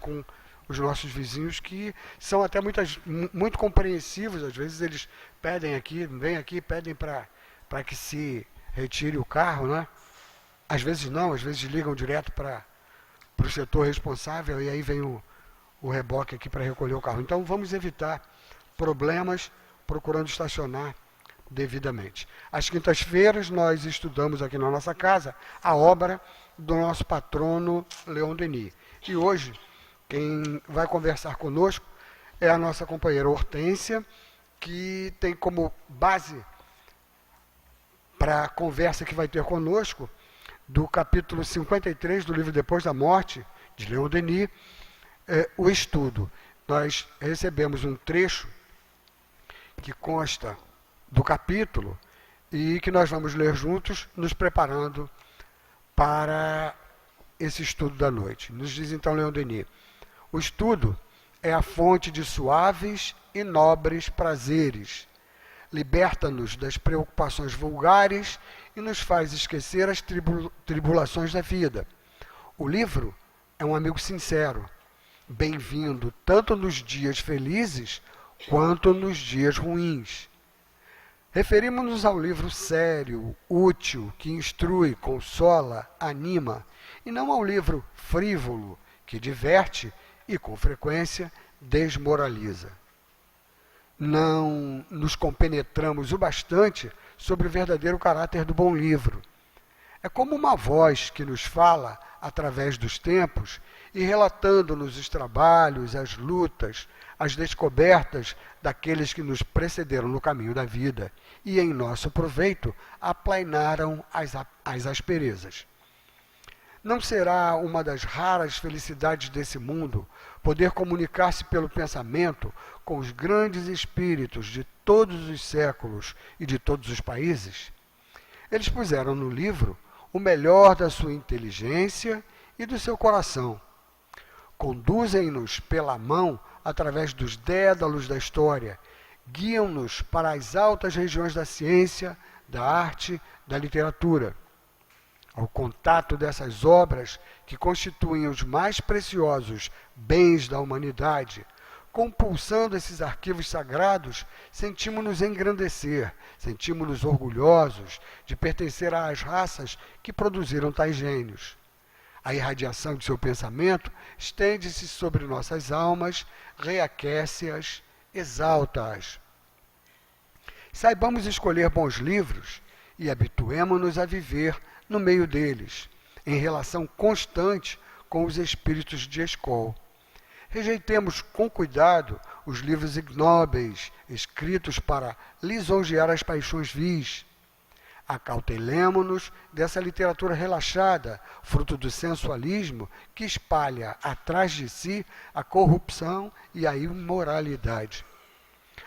com os nossos vizinhos, que são até muito compreensivos. Às vezes eles pedem aqui, vêm aqui, pedem para que se retire o carro, né? Às vezes não, às vezes ligam direto para o setor responsável e aí vem o reboque aqui para recolher o carro. Então vamos evitar problemas procurando estacionar devidamente. Às quintas-feiras nós estudamos aqui na nossa casa a obra do nosso patrono Leon Denis. E hoje quem vai conversar conosco é a nossa companheira Hortência, que tem como base para a conversa que vai ter conosco do capítulo 53 do livro Depois da Morte, de Leon Denis, o estudo. Nós recebemos um trecho que consta do capítulo e que nós vamos ler juntos, nos preparando para esse estudo da noite. Nos diz então Leon Denis: o estudo é a fonte de suaves e nobres prazeres, liberta-nos das preocupações vulgares e nos faz esquecer as tribulações da vida. O livro é um amigo sincero, bem-vindo tanto nos dias felizes quanto nos dias ruins. Referimos-nos ao livro sério, útil, que instrui, consola, anima, e não ao livro frívolo, que diverte e, com frequência, desmoraliza. Não nos compenetramos o bastante sobre o verdadeiro caráter do bom livro. É como uma voz que nos fala através dos tempos e relatando-nos os trabalhos, as lutas, as descobertas daqueles que nos precederam no caminho da vida e, em nosso proveito, aplainaram as asperezas. Não será uma das raras felicidades desse mundo poder comunicar-se pelo pensamento com os grandes espíritos de todos os séculos e de todos os países? Eles puseram no livro o melhor da sua inteligência e do seu coração. Conduzem-nos pela mão através dos dédalos da história, guiam-nos para as altas regiões da ciência, da arte, da literatura. Ao contato dessas obras, que constituem os mais preciosos bens da humanidade, compulsando esses arquivos sagrados, sentimos-nos engrandecer, sentimos-nos orgulhosos de pertencer às raças que produziram tais gênios. A irradiação de seu pensamento estende-se sobre nossas almas, reaquece-as, exalta-as. Saibamos escolher bons livros e habituemo-nos a viver no meio deles, em relação constante com os espíritos de escola. Rejeitemos com cuidado os livros ignóbeis, escritos para lisonjear as paixões vis. Acautelemo-nos dessa literatura relaxada, fruto do sensualismo, que espalha atrás de si a corrupção e a imoralidade.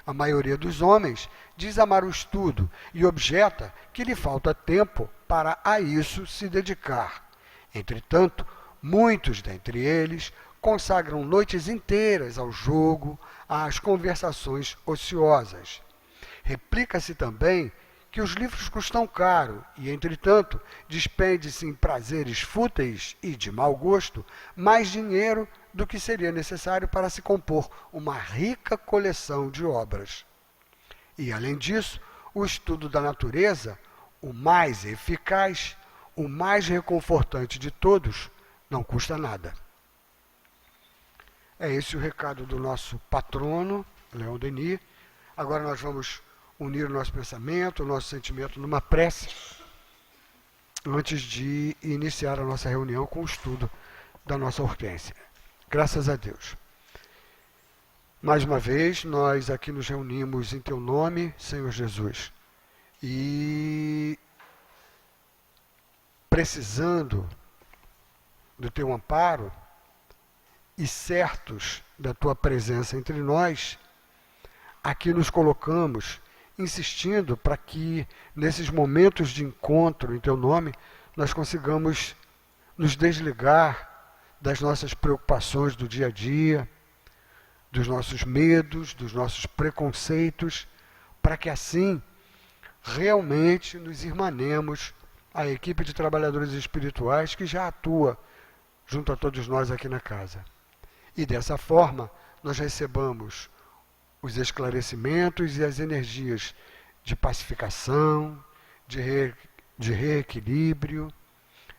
A maioria dos homens diz amar o estudo e objeta que lhe falta tempo para a isso se dedicar. Entretanto, muitos dentre eles consagram noites inteiras ao jogo, às conversações ociosas. Replica-se também que os livros custam caro e, entretanto, despende-se em prazeres fúteis e de mau gosto mais dinheiro do que seria necessário para se compor uma rica coleção de obras. E, além disso, o estudo da natureza, o mais eficaz, o mais reconfortante de todos, não custa nada. É esse o recado do nosso patrono, Leon Denis. Agora nós vamos unir o nosso pensamento, o nosso sentimento numa prece, antes de iniciar a nossa reunião com o estudo da nossa Hortência. Graças a Deus. Mais uma vez, nós aqui nos reunimos em Teu nome, Senhor Jesus, e precisando do Teu amparo e certos da Tua presença entre nós, aqui nos colocamos, insistindo para que, nesses momentos de encontro em Teu nome, nós consigamos nos desligar das nossas preocupações do dia a dia, dos nossos medos, dos nossos preconceitos, para que assim realmente nos irmanemos à equipe de trabalhadores espirituais que já atua junto a todos nós aqui na casa. e dessa forma nós recebamos os esclarecimentos e as energias de pacificação, de reequilíbrio,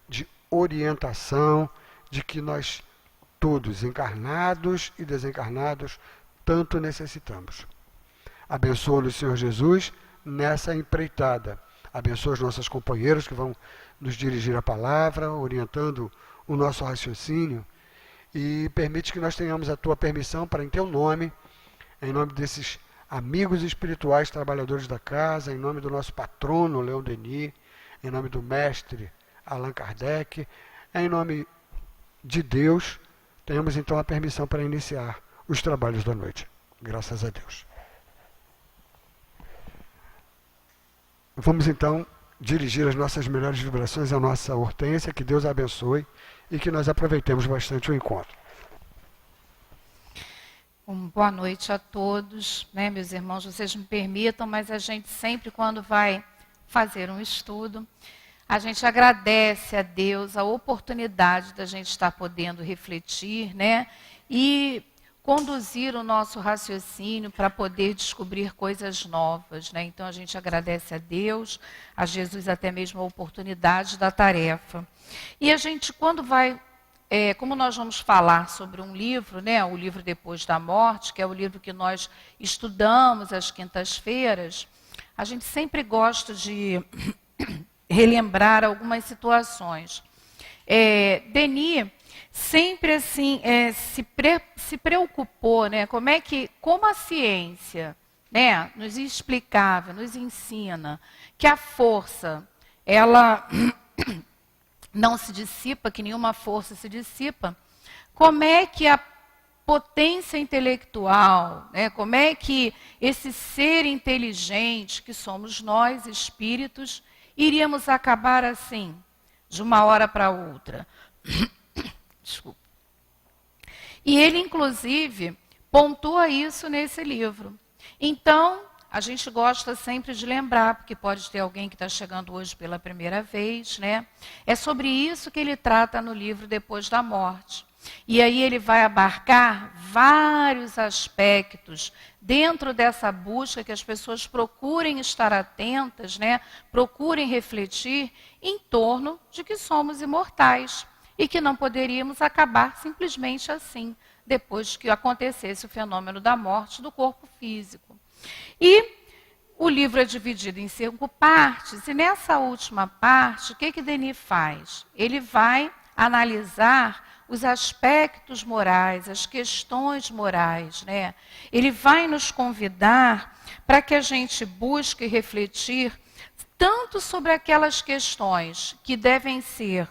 de orientação, de que nós todos, encarnados e desencarnados, tanto necessitamos. Abençoa-nos, Senhor Jesus, nessa empreitada. Abençoa os nossos companheiros que vão nos dirigir a palavra, orientando o nosso raciocínio, e permite que nós tenhamos a Tua permissão para, em Teu nome, em nome desses amigos espirituais, trabalhadores da casa, em nome do nosso patrono, Leon Denis, em nome do mestre Allan Kardec, em nome de Deus, tenhamos então a permissão para iniciar os trabalhos da noite. Graças a Deus. Vamos então dirigir as nossas melhores vibrações à nossa Hortência, que Deus a abençoe e que nós aproveitemos bastante o encontro. Boa noite a todos, né, meus irmãos, vocês me permitam, mas a gente sempre, quando vai fazer um estudo, a gente agradece a Deus a oportunidade da gente estar podendo refletir, né, e conduzir o nosso raciocínio para poder descobrir coisas novas, né? Então a gente agradece a Deus, a Jesus até mesmo a oportunidade da tarefa. E a gente, quando vai, como nós vamos falar sobre um livro, né, o livro Depois da Morte, que é o livro que nós estudamos às quintas-feiras, a gente sempre gosta de relembrar algumas situações. Denis sempre assim se preocupou, né, como a ciência, né, nos explicava, nos ensina que a força, ela não se dissipa, que nenhuma força se dissipa, como é que a potência intelectual, né, como é que esse ser inteligente que somos nós, espíritos, iríamos acabar assim, de uma hora para outra. Desculpa. E ele, inclusive, pontua isso nesse livro. Então, a gente gosta sempre de lembrar, porque pode ter alguém que está chegando hoje pela primeira vez, né? É sobre isso que ele trata no livro Depois da Morte. E aí ele vai abarcar vários aspectos dentro dessa busca que as pessoas procurem estar atentas, né? Procurem refletir em torno de que somos imortais. E que não poderíamos acabar simplesmente assim, depois que acontecesse o fenômeno da morte do corpo físico. E o livro é dividido em 5 partes, e nessa última parte, o que Denis faz? Ele vai analisar os aspectos morais, as questões morais, né? Ele vai nos convidar para que a gente busque refletir tanto sobre aquelas questões que devem ser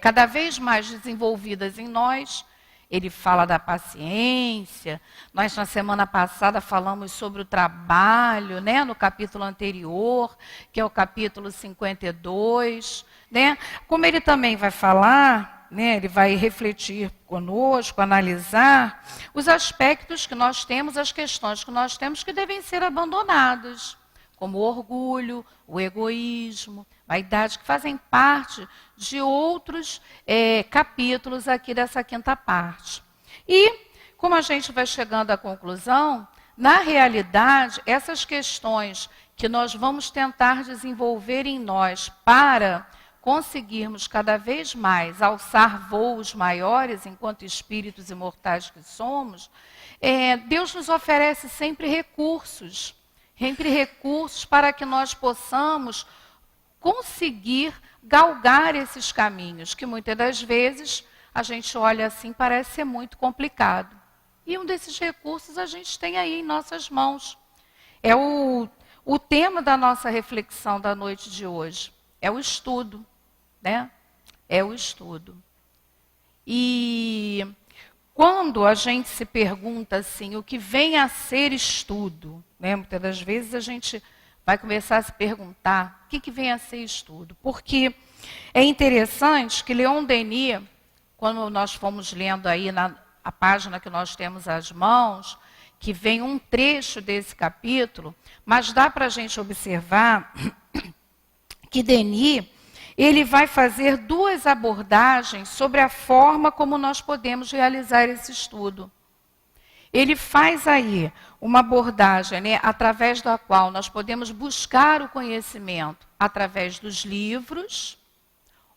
cada vez mais desenvolvidas em nós. Ele fala da paciência. Nós, na semana passada, falamos sobre o trabalho, né, no capítulo anterior, que é o capítulo 52. Né? Como ele também vai falar, né, ele vai refletir conosco, analisar os aspectos que nós temos, as questões que nós temos que devem ser abandonadas, como o orgulho, o egoísmo, vaidade, que fazem parte de outros capítulos aqui dessa 5ª parte. E, como a gente vai chegando à conclusão, na realidade, essas questões que nós vamos tentar desenvolver em nós para conseguirmos cada vez mais alçar voos maiores enquanto espíritos imortais que somos, Deus nos oferece sempre recursos para que nós possamos conseguir galgar esses caminhos, que muitas das vezes a gente olha assim, parece ser muito complicado. E um desses recursos a gente tem aí em nossas mãos. É o tema da nossa reflexão da noite de hoje. É o estudo, né? É o estudo. E quando a gente se pergunta assim, o que vem a ser estudo, né? Muitas das vezes a gente vai começar a se perguntar o que vem a ser estudo. Porque é interessante que Leon Denis, quando nós fomos lendo aí a página que nós temos às mãos, que vem um trecho desse capítulo, mas dá para a gente observar que Denis, ele vai fazer duas abordagens sobre a forma como nós podemos realizar esse estudo. Ele faz aí uma abordagem, né, através da qual nós podemos buscar o conhecimento através dos livros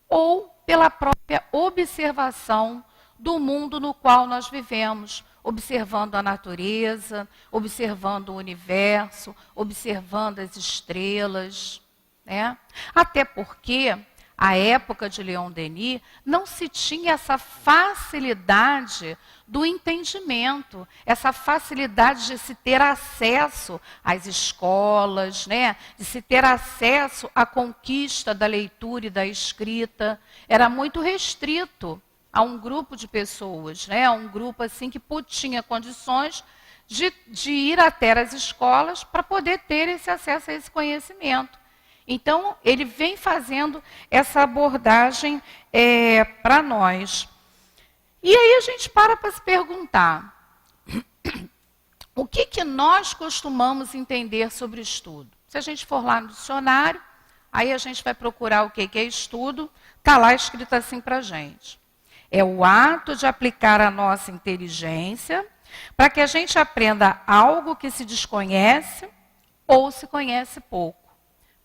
ou pela própria observação do mundo no qual nós vivemos, observando a natureza, observando o universo, observando as estrelas, né? Até porque a época de Leon Denis não se tinha essa facilidade do entendimento, essa facilidade de se ter acesso às escolas, né? De se ter acesso à conquista da leitura e da escrita. Era muito restrito a um grupo de pessoas, né? A um grupo assim que tinha condições de ir até as escolas para poder ter esse acesso a esse conhecimento. Então, ele vem fazendo essa abordagem para nós. E aí a gente para se perguntar, o que nós costumamos entender sobre estudo? Se a gente for lá no dicionário, aí a gente vai procurar o que é estudo, está lá escrito assim para a gente. É o ato de aplicar a nossa inteligência para que a gente aprenda algo que se desconhece ou se conhece pouco.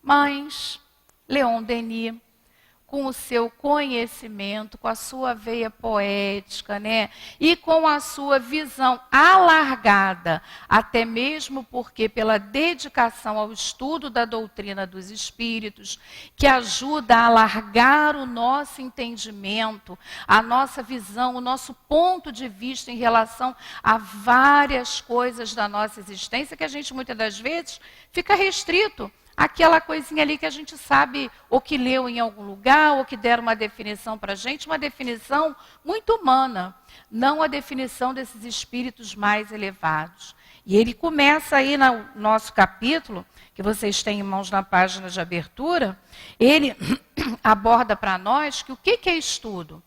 Mas Leon Denis, com o seu conhecimento, com a sua veia poética, né? E com a sua visão alargada, até mesmo porque pela dedicação ao estudo da doutrina dos espíritos, que ajuda a alargar o nosso entendimento, a nossa visão, o nosso ponto de vista em relação a várias coisas da nossa existência, que a gente muitas das vezes fica restrito. Aquela coisinha ali que a gente sabe, ou que leu em algum lugar, ou que deram uma definição para a gente, uma definição muito humana, não a definição desses espíritos mais elevados. E ele começa aí no nosso capítulo, que vocês têm em mãos na página de abertura, ele aborda para nós que o que é estudo?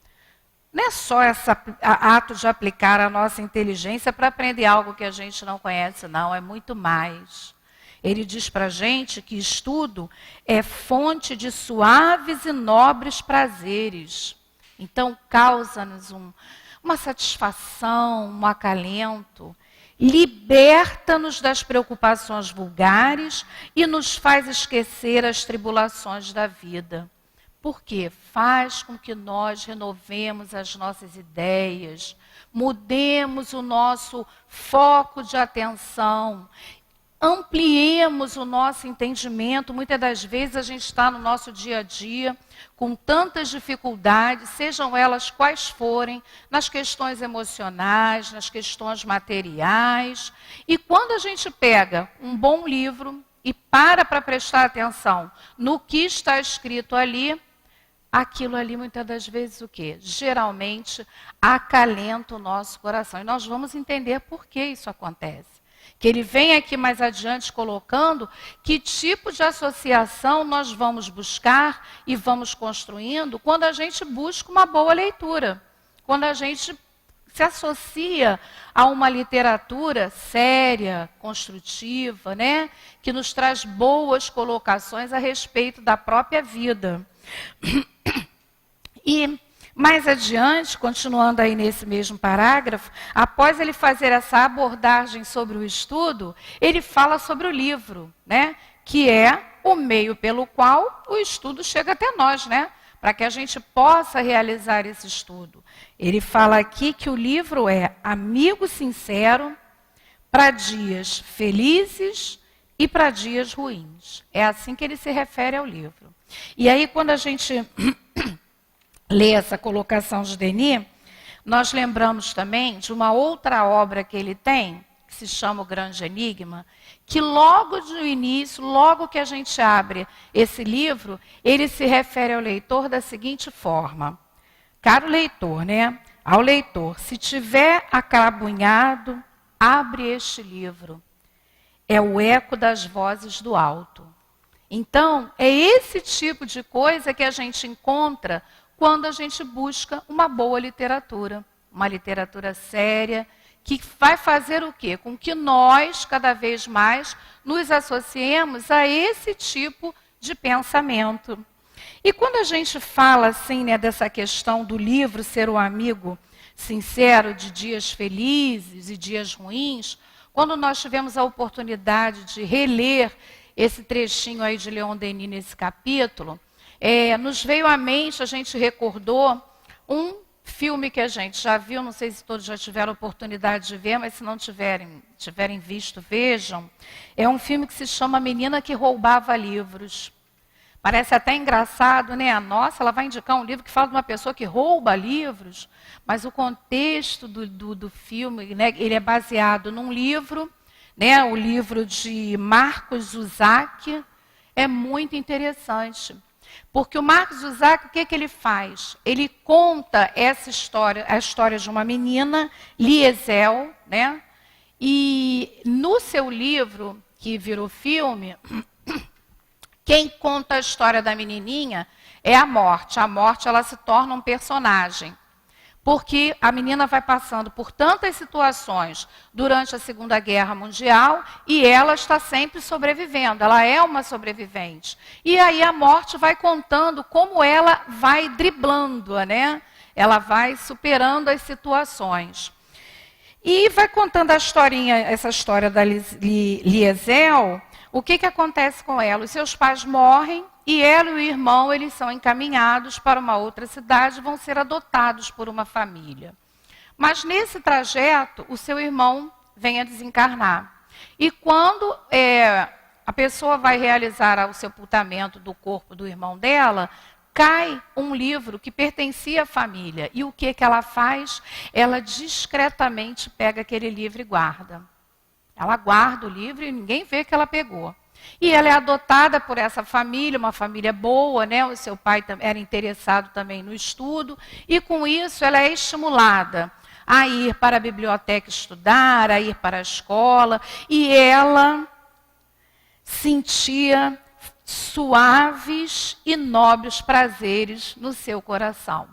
Não é só esse ato de aplicar a nossa inteligência para aprender algo que a gente não conhece, não, é muito mais. Ele diz para a gente que estudo é fonte de suaves e nobres prazeres. Então, causa-nos uma satisfação, um acalento, liberta-nos das preocupações vulgares e nos faz esquecer as tribulações da vida. Por quê? Faz com que nós renovemos as nossas ideias, mudemos o nosso foco de atenção, ampliemos o nosso entendimento. Muitas das vezes a gente está no nosso dia a dia com tantas dificuldades, sejam elas quais forem, nas questões emocionais, nas questões materiais. E quando a gente pega um bom livro e para prestar atenção no que está escrito ali, aquilo ali muitas das vezes o quê? Geralmente acalenta o nosso coração. E nós vamos entender por que isso acontece. Que ele vem aqui mais adiante colocando que tipo de associação nós vamos buscar e vamos construindo quando a gente busca uma boa leitura. Quando a gente se associa a uma literatura séria, construtiva, né? Que nos traz boas colocações a respeito da própria vida. E mais adiante, continuando aí nesse mesmo parágrafo, após ele fazer essa abordagem sobre o estudo, ele fala sobre o livro, né? Que é o meio pelo qual o estudo chega até nós, né? Para que a gente possa realizar esse estudo. Ele fala aqui que o livro é amigo sincero para dias felizes e para dias ruins. É assim que ele se refere ao livro. E aí, quando a gente lê essa colocação de Denis, nós lembramos também de uma outra obra que ele tem, que se chama O Grande Enigma, que logo no início, logo que a gente abre esse livro, ele se refere ao leitor da seguinte forma. Caro leitor, né? Ao leitor, se tiver acabunhado, abre este livro. É o eco das vozes do alto. Então, é esse tipo de coisa que a gente encontra quando a gente busca uma boa literatura, uma literatura séria, que vai fazer o quê? Com que nós, cada vez mais, nos associemos a esse tipo de pensamento. E quando a gente fala assim, né, dessa questão do livro ser o amigo sincero de dias felizes e dias ruins, quando nós tivemos a oportunidade de reler esse trechinho aí de Leon Denis nesse capítulo, nos veio à mente, a gente recordou um filme que a gente já viu, não sei se todos já tiveram oportunidade de ver, mas se não tiverem visto, vejam. É um filme que se chama A Menina que Roubava Livros. Parece até engraçado, né? Nossa, ela vai indicar um livro que fala de uma pessoa que rouba livros, mas o contexto do filme, né, ele é baseado num livro, né, o livro de Marcos Zusak, é muito interessante. Porque o Marcos Zusak, o que ele faz? Ele conta essa história, a história de uma menina, Liesel, né? E no seu livro, que virou filme, quem conta a história da menininha é a Morte. A Morte, ela se torna um personagem. Porque a menina vai passando por tantas situações durante a Segunda Guerra Mundial e ela está sempre sobrevivendo, ela é uma sobrevivente. E aí a Morte vai contando como ela vai driblando, né? Ela vai superando as situações. E vai contando a historinha, essa história da Liesel, o que acontece com ela? Os seus pais morrem e ela e o irmão, eles são encaminhados para uma outra cidade, vão ser adotados por uma família. Mas nesse trajeto, o seu irmão vem a desencarnar. E quando a pessoa vai realizar o sepultamento do corpo do irmão dela, cai um livro que pertencia à família. E o que ela faz? Ela discretamente pega aquele livro e guarda. Ela guarda o livro e ninguém vê que ela pegou. E ela é adotada por essa família, uma família boa, né? O seu pai era interessado também no estudo. E com isso ela é estimulada a ir para a biblioteca estudar, a ir para a escola. E ela sentia suaves e nobres prazeres no seu coração.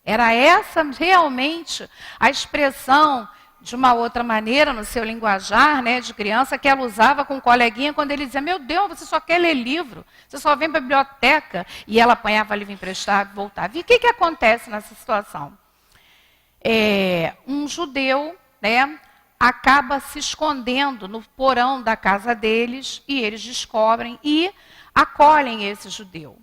Era essa realmente a expressão de uma outra maneira, no seu linguajar, né, de criança, que ela usava com um coleguinha quando ele dizia: meu Deus, você só quer ler livro, você só vem para a biblioteca. E ela apanhava livro emprestado e voltava. E o que acontece nessa situação? Um judeu, né, acaba se escondendo no porão da casa deles e eles descobrem e acolhem esse judeu.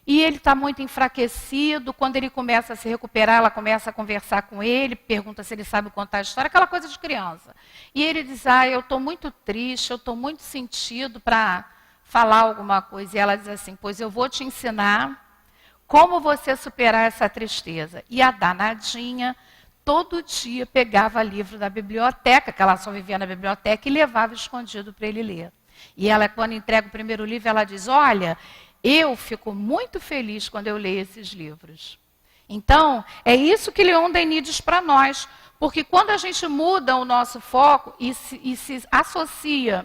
E ele está muito enfraquecido. Quando ele começa a se recuperar, ela começa a conversar com ele, pergunta se ele sabe contar a história, aquela coisa de criança. E ele diz: eu estou muito triste, eu estou muito sentido para falar alguma coisa. E ela diz assim: pois eu vou te ensinar como você superar essa tristeza. E a danadinha, todo dia pegava livro da biblioteca, que ela só vivia na biblioteca, e levava escondido para ele ler. E ela, quando entrega o primeiro livro, ela diz: olha, eu fico muito feliz quando eu leio esses livros. Então, é isso que Leon Denis diz para nós. Porque quando a gente muda o nosso foco e se associa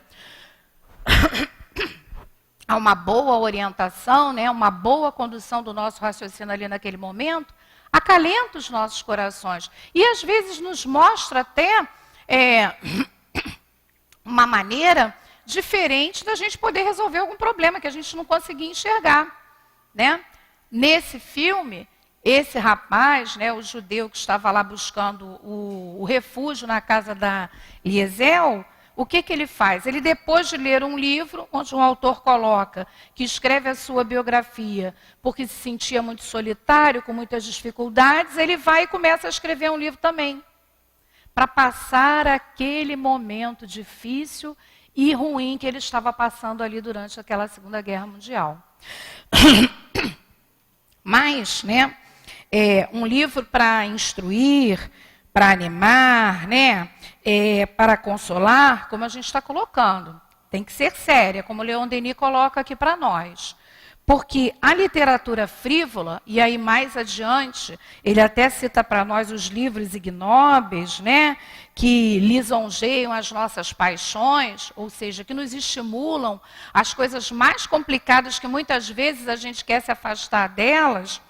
a uma boa orientação, né, uma boa condução do nosso raciocínio ali naquele momento, acalenta os nossos corações. E às vezes nos mostra até uma maneira diferente da gente poder resolver algum problema que a gente não conseguia enxergar, né? Nesse filme, esse rapaz, né, o judeu que estava lá buscando o refúgio na casa da Liesel, o que ele faz? Ele, depois de ler um livro, onde um autor coloca que escreve a sua biografia porque se sentia muito solitário, com muitas dificuldades, ele vai e começa a escrever um livro também, para passar aquele momento difícil e ruim que ele estava passando ali durante aquela Segunda Guerra Mundial. Mas, né, um livro para instruir, para animar, né, para consolar, como a gente está colocando, tem que ser séria, como Leon Denis coloca aqui para nós. Porque a literatura frívola, e aí mais adiante, ele até cita para nós os livros ignóbeis, né, que lisonjeiam as nossas paixões, ou seja, que nos estimulam as coisas mais complicadas que muitas vezes a gente quer se afastar delas,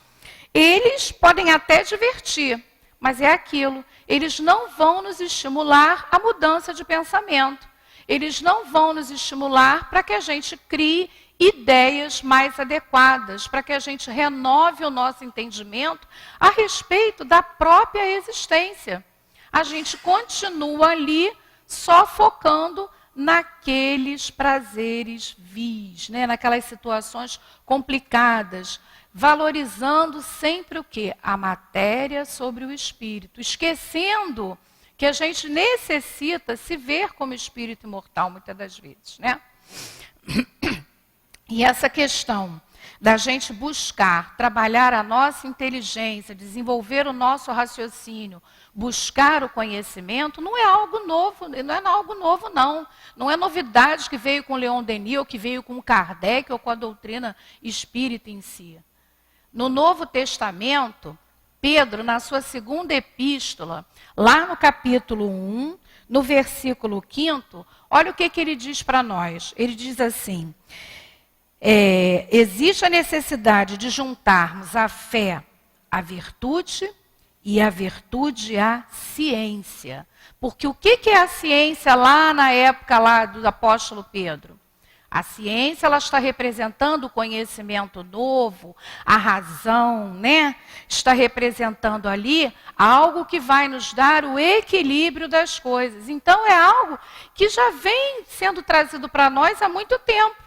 eles podem até divertir, mas é aquilo, eles não vão nos estimular a mudança de pensamento, eles não vão nos estimular para que a gente crie ideias mais adequadas, para que a gente renove o nosso entendimento a respeito da própria existência. A gente continua ali só focando naqueles prazeres vis, né? Naquelas situações complicadas, valorizando sempre o quê? A matéria sobre o espírito, esquecendo que a gente necessita se ver como espírito imortal muitas das vezes, né? E essa questão da gente buscar, trabalhar a nossa inteligência, desenvolver o nosso raciocínio, buscar o conhecimento, não é algo novo, não. Não é novidade que veio com Leon Denis, ou que veio com Kardec, ou com a doutrina espírita em si. No Novo Testamento, Pedro, na sua segunda epístola, lá no capítulo 1, no versículo 5, olha o que ele diz para nós. Ele diz assim: existe a necessidade de juntarmos a fé à virtude e a virtude à ciência. Porque o que é a ciência lá na época lá do apóstolo Pedro? A ciência, ela está representando o conhecimento novo, a razão, né? Está representando ali algo que vai nos dar o equilíbrio das coisas. Então, é algo que já vem sendo trazido para nós há muito tempo.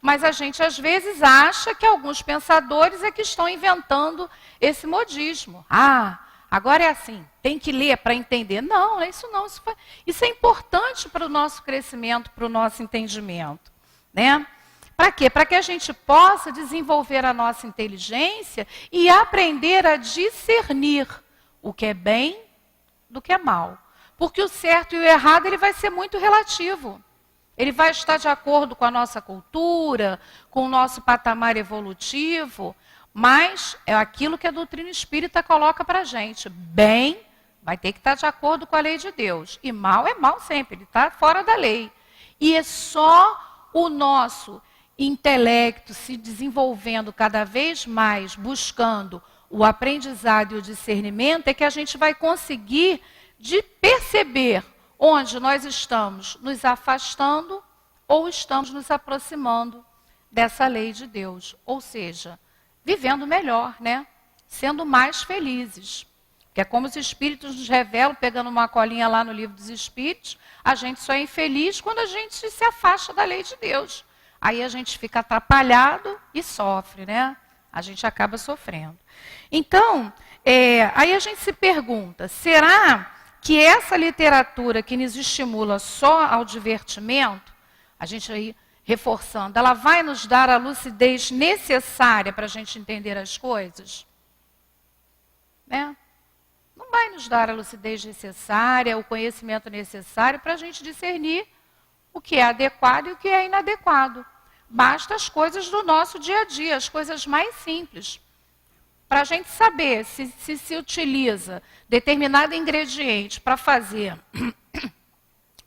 Mas a gente, às vezes, acha que alguns pensadores é que estão inventando esse modismo. Agora é assim, tem que ler para entender. Não, não é isso não. Isso é importante para o nosso crescimento, para o nosso entendimento. Né? Para quê? Para que a gente possa desenvolver a nossa inteligência e aprender a discernir o que é bem do que é mal. Porque o certo e o errado ele vai ser muito relativo. Ele vai estar de acordo com a nossa cultura, com o nosso patamar evolutivo, mas é aquilo que a doutrina espírita coloca para a gente. Bem vai ter que estar de acordo com a lei de Deus. E mal é mal sempre, ele está fora da lei. E é só o nosso intelecto se desenvolvendo cada vez mais, buscando o aprendizado e o discernimento, é que a gente vai conseguir de perceber onde nós estamos nos afastando ou estamos nos aproximando dessa lei de Deus. Ou seja, vivendo melhor, né? Sendo mais felizes. Que é como os espíritos nos revelam, pegando uma colinha lá no livro dos espíritos, a gente só é infeliz quando a gente se afasta da lei de Deus. Aí a gente fica atrapalhado e sofre, né? A gente acaba sofrendo. Então, aí a gente se pergunta, será que essa literatura que nos estimula só ao divertimento, a gente aí reforçando, ela vai nos dar a lucidez necessária para a gente entender as coisas? Né? Não vai nos dar a lucidez necessária, o conhecimento necessário para a gente discernir o que é adequado e o que é inadequado. Basta as coisas do nosso dia a dia, as coisas mais simples. Para a gente saber se utiliza determinado ingrediente para fazer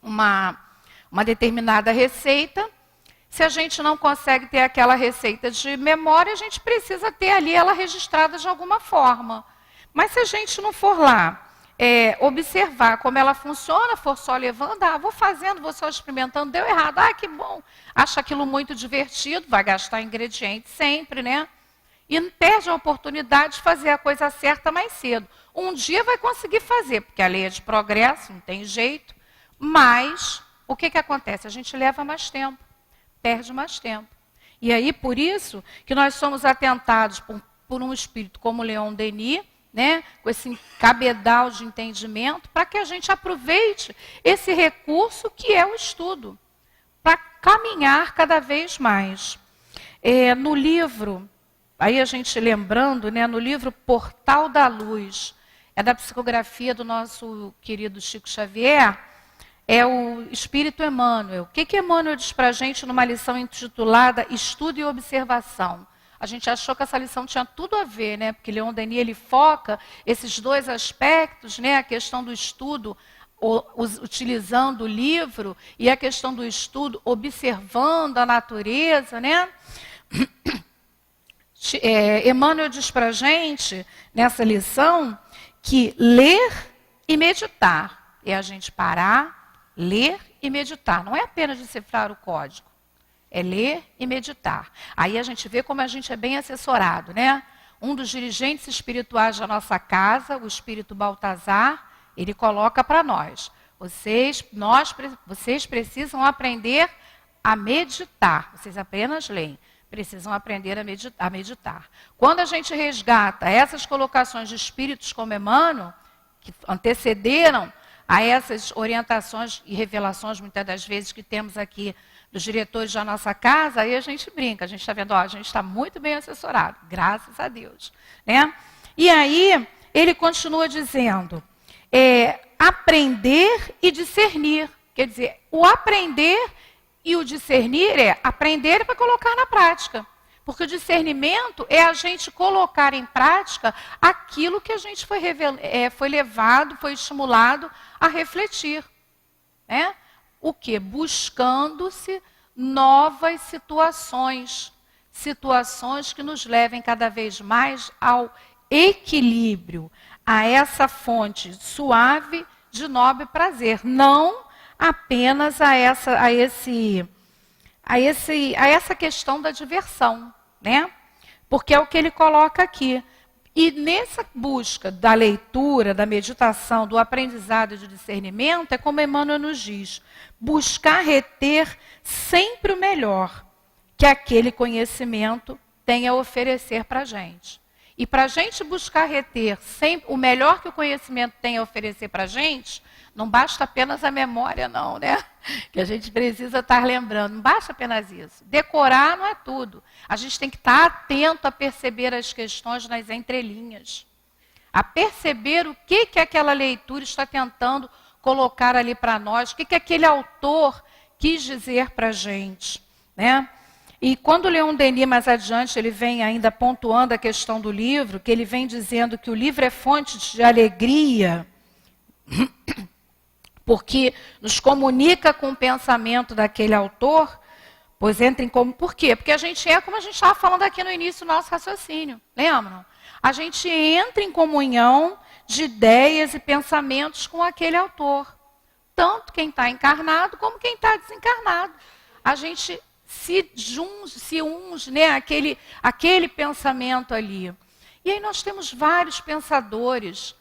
uma determinada receita, se a gente não consegue ter aquela receita de memória, a gente precisa ter ali ela registrada de alguma forma. Mas se a gente não for lá observar como ela funciona, for só levando, vou fazendo, vou só experimentando, deu errado, que bom. Acha aquilo muito divertido, vai gastar ingredientes sempre, né? E perde a oportunidade de fazer a coisa certa mais cedo. Um dia vai conseguir fazer, porque a lei é de progresso, não tem jeito. Mas, o que acontece? A gente leva mais tempo, perde mais tempo. E aí, por isso, que nós somos atentados por um espírito como Leon Denis, né, com esse cabedal de entendimento, para que a gente aproveite esse recurso que é o estudo, para caminhar cada vez mais. No livro, aí a gente lembrando, né, no livro Portal da Luz, é da psicografia do nosso querido Chico Xavier, é o Espírito Emmanuel. O que Emmanuel diz para a gente numa lição intitulada Estudo e Observação? A gente achou que essa lição tinha tudo a ver, né? Porque Leon Denis ele foca esses dois aspectos, né? A questão do estudo utilizando o livro e a questão do estudo observando a natureza, né? Emmanuel diz para a gente, nessa lição, que ler e meditar é a gente parar, ler e meditar. Não é apenas decifrar o código. É ler e meditar. Aí a gente vê como a gente é bem assessorado, né? Um dos dirigentes espirituais da nossa casa, o espírito Baltazar, ele coloca para nós: vocês precisam aprender a meditar. Vocês apenas leem. Precisam aprender a meditar. Quando a gente resgata essas colocações de espíritos como Emmanuel, que antecederam a essas orientações e revelações, muitas das vezes, que temos aqui dos diretores da nossa casa, aí a gente brinca, a gente está vendo, ó, a gente está muito bem assessorado, graças a Deus. Né? E aí, ele continua dizendo, aprender e discernir. Quer dizer, o aprender e o discernir é aprender para colocar na prática. Porque o discernimento é a gente colocar em prática aquilo que a gente foi levado, foi estimulado a refletir. Né? O quê? Buscando-se novas situações. Situações que nos levem cada vez mais ao equilíbrio, a essa fonte suave de nobre prazer. Não apenas a essa questão da diversão, né? Porque é o que ele coloca aqui. E nessa busca da leitura, da meditação, do aprendizado e do discernimento, é como Emmanuel nos diz, buscar reter sempre o melhor que aquele conhecimento tem a oferecer para a gente. E para a gente buscar reter sempre o melhor que o conhecimento tem a oferecer para a gente, não basta apenas a memória, não, né? Que a gente precisa estar lembrando. Não basta apenas isso. Decorar não é tudo. A gente tem que estar atento a perceber as questões nas entrelinhas. A perceber o que aquela leitura está tentando colocar ali para nós, o que aquele autor quis dizer para a gente. Né? E quando Leon Denis, mais adiante, ele vem ainda pontuando a questão do livro, que ele vem dizendo que o livro é fonte de alegria, porque nos comunica com o pensamento daquele autor, pois entra em comum. Por quê? Porque a gente é, como a gente estava falando aqui no início do nosso raciocínio, lembram? A gente entra em comunhão de ideias e pensamentos com aquele autor. Tanto quem está encarnado como quem está desencarnado. A gente se unge, né? aquele pensamento ali. E aí nós temos vários pensadores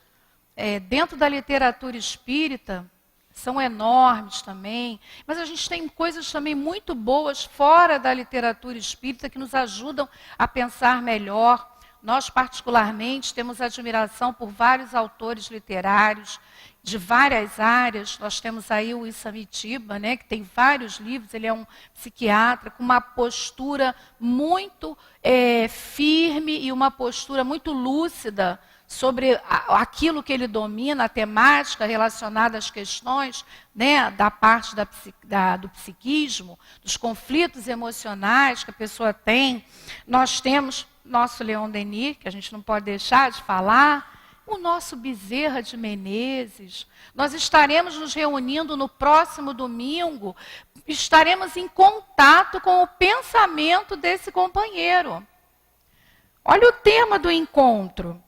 dentro da literatura espírita, são enormes também, mas a gente tem coisas também muito boas fora da literatura espírita que nos ajudam a pensar melhor. Nós, particularmente, temos admiração por vários autores literários de várias áreas. Nós temos aí o Isamitiba, né, que tem vários livros, ele é um psiquiatra com uma postura muito firme e uma postura muito lúcida sobre aquilo que ele domina, a temática relacionada às questões, né, da parte do psiquismo, dos conflitos emocionais que a pessoa tem. Nós temos nosso Leon Denis, que a gente não pode deixar de falar, o nosso Bezerra de Menezes. Nós estaremos nos reunindo no próximo domingo, estaremos em contato com o pensamento desse companheiro. Olha o tema do encontro.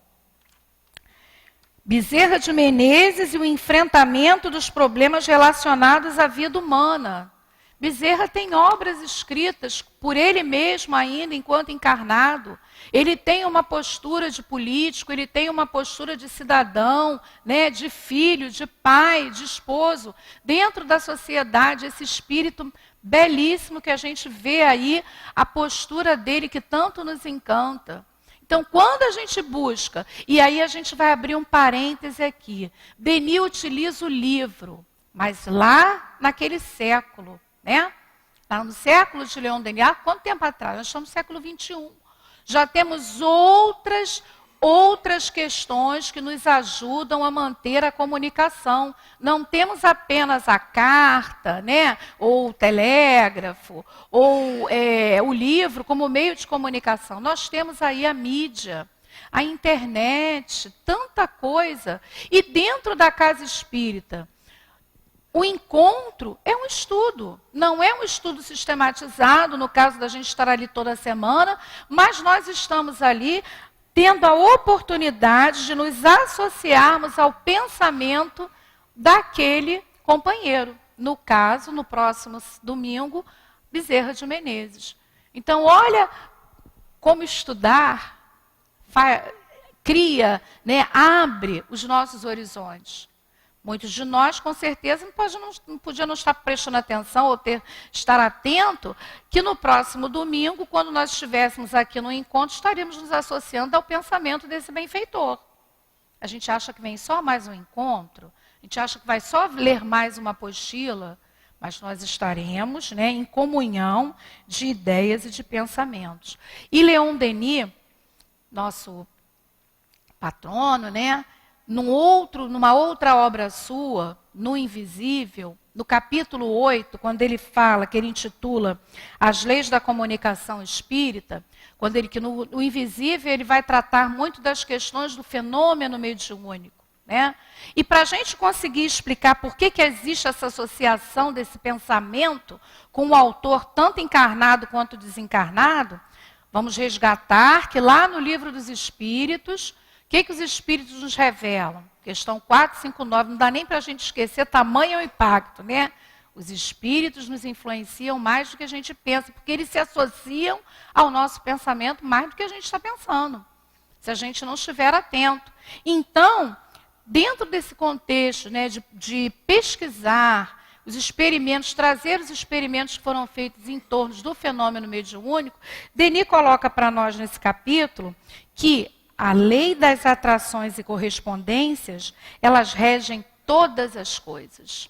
Bezerra de Menezes e o enfrentamento dos problemas relacionados à vida humana. Bezerra tem obras escritas por ele mesmo ainda enquanto encarnado. Ele tem uma postura de político, ele tem uma postura de cidadão, né, de filho, de pai, de esposo, dentro da sociedade, esse espírito belíssimo que a gente vê aí, a postura dele que tanto nos encanta. Então, quando a gente busca, e aí a gente vai abrir um parêntese aqui, Denis utiliza o livro, mas lá naquele século, né? Lá no século de Leon Denis, quanto tempo atrás? Nós estamos no século XXI. Já temos outras questões que nos ajudam a manter a comunicação. Não temos apenas a carta, né, ou o telégrafo, ou o livro como meio de comunicação. Nós temos aí a mídia, a internet, tanta coisa. E dentro da casa espírita, o encontro é um estudo, não é um estudo sistematizado, no caso da gente estar ali toda semana, mas nós estamos ali tendo a oportunidade de nos associarmos ao pensamento daquele companheiro. No caso, no próximo domingo, Bezerra de Menezes. Então, olha como estudar cria, né, abre os nossos horizontes. Muitos de nós, com certeza, não podiam não estar prestando atenção ou estar atento que no próximo domingo, quando nós estivéssemos aqui no encontro, estaríamos nos associando ao pensamento desse benfeitor. A gente acha que vem só mais um encontro, a gente acha que vai só ler mais uma apostila, mas nós estaremos, né, em comunhão de ideias e de pensamentos. E Leon Denis, nosso patrono, né, numa outra obra sua, No Invisível, no capítulo 8, quando ele fala, que ele intitula As Leis da Comunicação Espírita, que no Invisível ele vai tratar muito das questões do fenômeno mediúnico. Né? E para a gente conseguir explicar por que existe essa associação desse pensamento com o autor tanto encarnado quanto desencarnado, vamos resgatar que lá no Livro dos Espíritos, o que os Espíritos nos revelam? Questão 459, não dá nem para a gente esquecer, tamanho é o impacto, né? Os Espíritos nos influenciam mais do que a gente pensa, porque eles se associam ao nosso pensamento mais do que a gente está pensando, se a gente não estiver atento. Então, dentro desse contexto, né, de pesquisar os experimentos, trazer os experimentos que foram feitos em torno do fenômeno mediúnico, Denis coloca para nós nesse capítulo que a lei das atrações e correspondências, elas regem todas as coisas.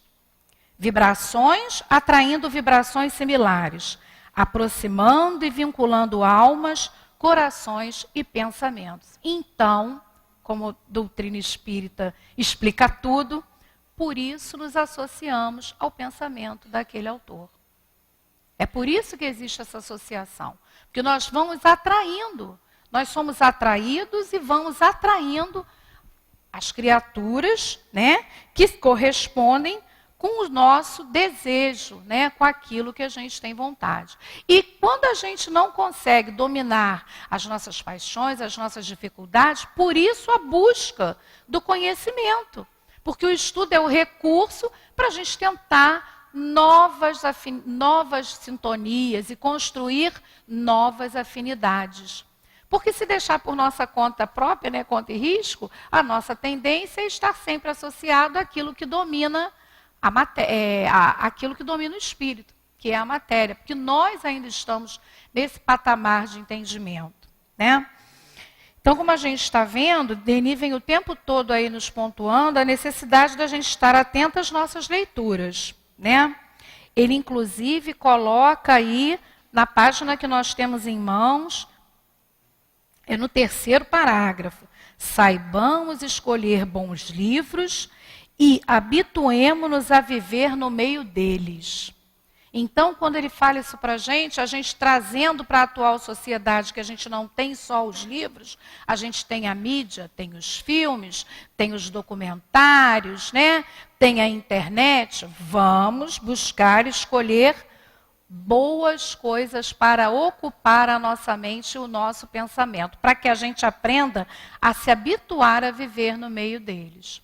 Vibrações atraindo vibrações similares, aproximando e vinculando almas, corações e pensamentos. Então, como a doutrina espírita explica tudo, por isso nos associamos ao pensamento daquele autor. É por isso que existe essa associação, porque nós vamos atraindo. Nós somos atraídos e vamos atraindo as criaturas, né, que correspondem com o nosso desejo, né, com aquilo que a gente tem vontade. E quando a gente não consegue dominar as nossas paixões, as nossas dificuldades, por isso a busca do conhecimento. Porque o estudo é o recurso para a gente tentar novas sintonias e construir novas afinidades. Porque se deixar por nossa conta própria, né, conta e risco, a nossa tendência é estar sempre associado àquilo que domina aquilo que domina o espírito, que é a matéria. Porque nós ainda estamos nesse patamar de entendimento. Né? Então, como a gente está vendo, Denis vem o tempo todo aí nos pontuando a necessidade da gente estar atento às nossas leituras. Né? Ele, inclusive, coloca aí, na página que nós temos em mãos, é no 3º parágrafo. Saibamos escolher bons livros e habituemo-nos a viver no meio deles. Então, quando ele fala isso para a gente trazendo para a atual sociedade que a gente não tem só os livros, a gente tem a mídia, tem os filmes, tem os documentários, né? Tem a internet. Vamos buscar escolher boas coisas para ocupar a nossa mente e o nosso pensamento, para que a gente aprenda a se habituar a viver no meio deles.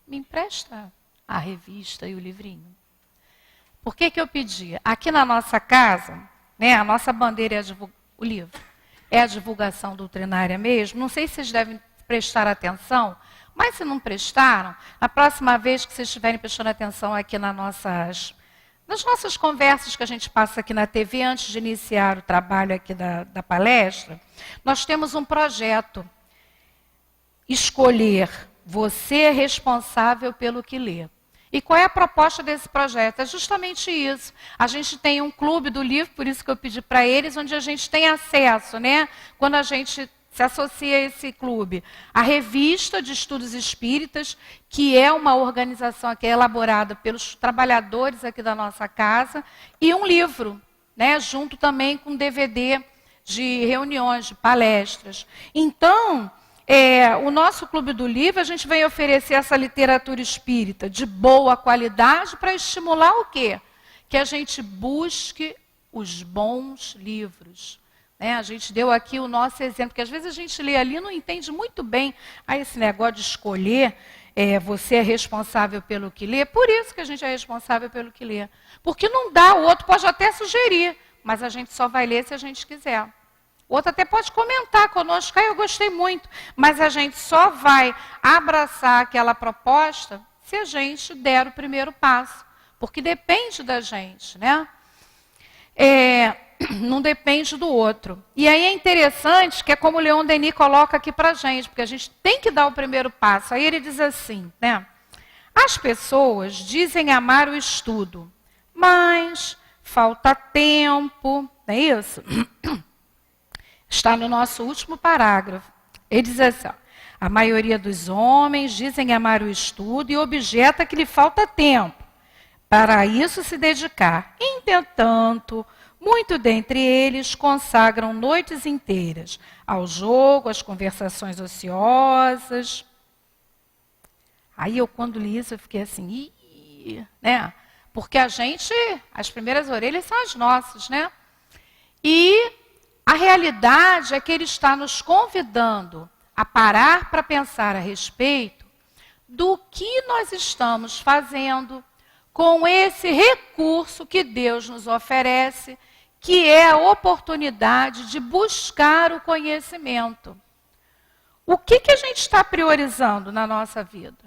Me empresta a revista e o livrinho. Por que eu pedi? Aqui na nossa casa, né, a nossa bandeira é o livro. É a divulgação doutrinária mesmo. Não sei se vocês devem prestar atenção, mas se não prestaram, a próxima vez que vocês estiverem prestando atenção aqui nas nossas conversas que a gente passa aqui na TV, antes de iniciar o trabalho aqui da palestra, nós temos um projeto. Escolher, você é responsável pelo que lê. E qual é a proposta desse projeto? É justamente isso. A gente tem um clube do livro, por isso que eu pedi para eles, onde a gente tem acesso, né? Quando a gente se associa a esse clube, a revista de estudos espíritas, que é uma organização aqui elaborada pelos trabalhadores aqui da nossa casa, e um livro, né, junto também com DVD de reuniões, de palestras. Então, o nosso Clube do Livro, a gente vem oferecer essa literatura espírita de boa qualidade para estimular o quê? Que a gente busque os bons livros. A gente deu aqui o nosso exemplo, porque às vezes a gente lê ali e não entende muito bem esse negócio de escolher, você é responsável pelo que lê. Por isso que a gente é responsável pelo que lê. Porque não dá, o outro pode até sugerir, mas a gente só vai ler se a gente quiser. O outro até pode comentar conosco, eu gostei muito, mas a gente só vai abraçar aquela proposta se a gente der o primeiro passo, porque depende da gente, né? Não depende do outro. E aí é interessante que é como o Leon Denis coloca aqui para a gente, porque a gente tem que dar o primeiro passo. Aí ele diz assim, né? As pessoas dizem amar o estudo, mas falta tempo, não é isso? Está no nosso último parágrafo. Ele diz assim, ó, a maioria dos homens dizem amar o estudo e objeta que lhe falta tempo para isso se dedicar. Entretanto, muitos dentre eles consagram noites inteiras ao jogo, às conversações ociosas. Aí eu, quando li isso, eu fiquei assim, né? Porque as primeiras orelhas são as nossas, né? E a realidade é que ele está nos convidando a parar para pensar a respeito do que nós estamos fazendo com esse recurso que Deus nos oferece, que é a oportunidade de buscar o conhecimento. O que a gente está priorizando na nossa vida?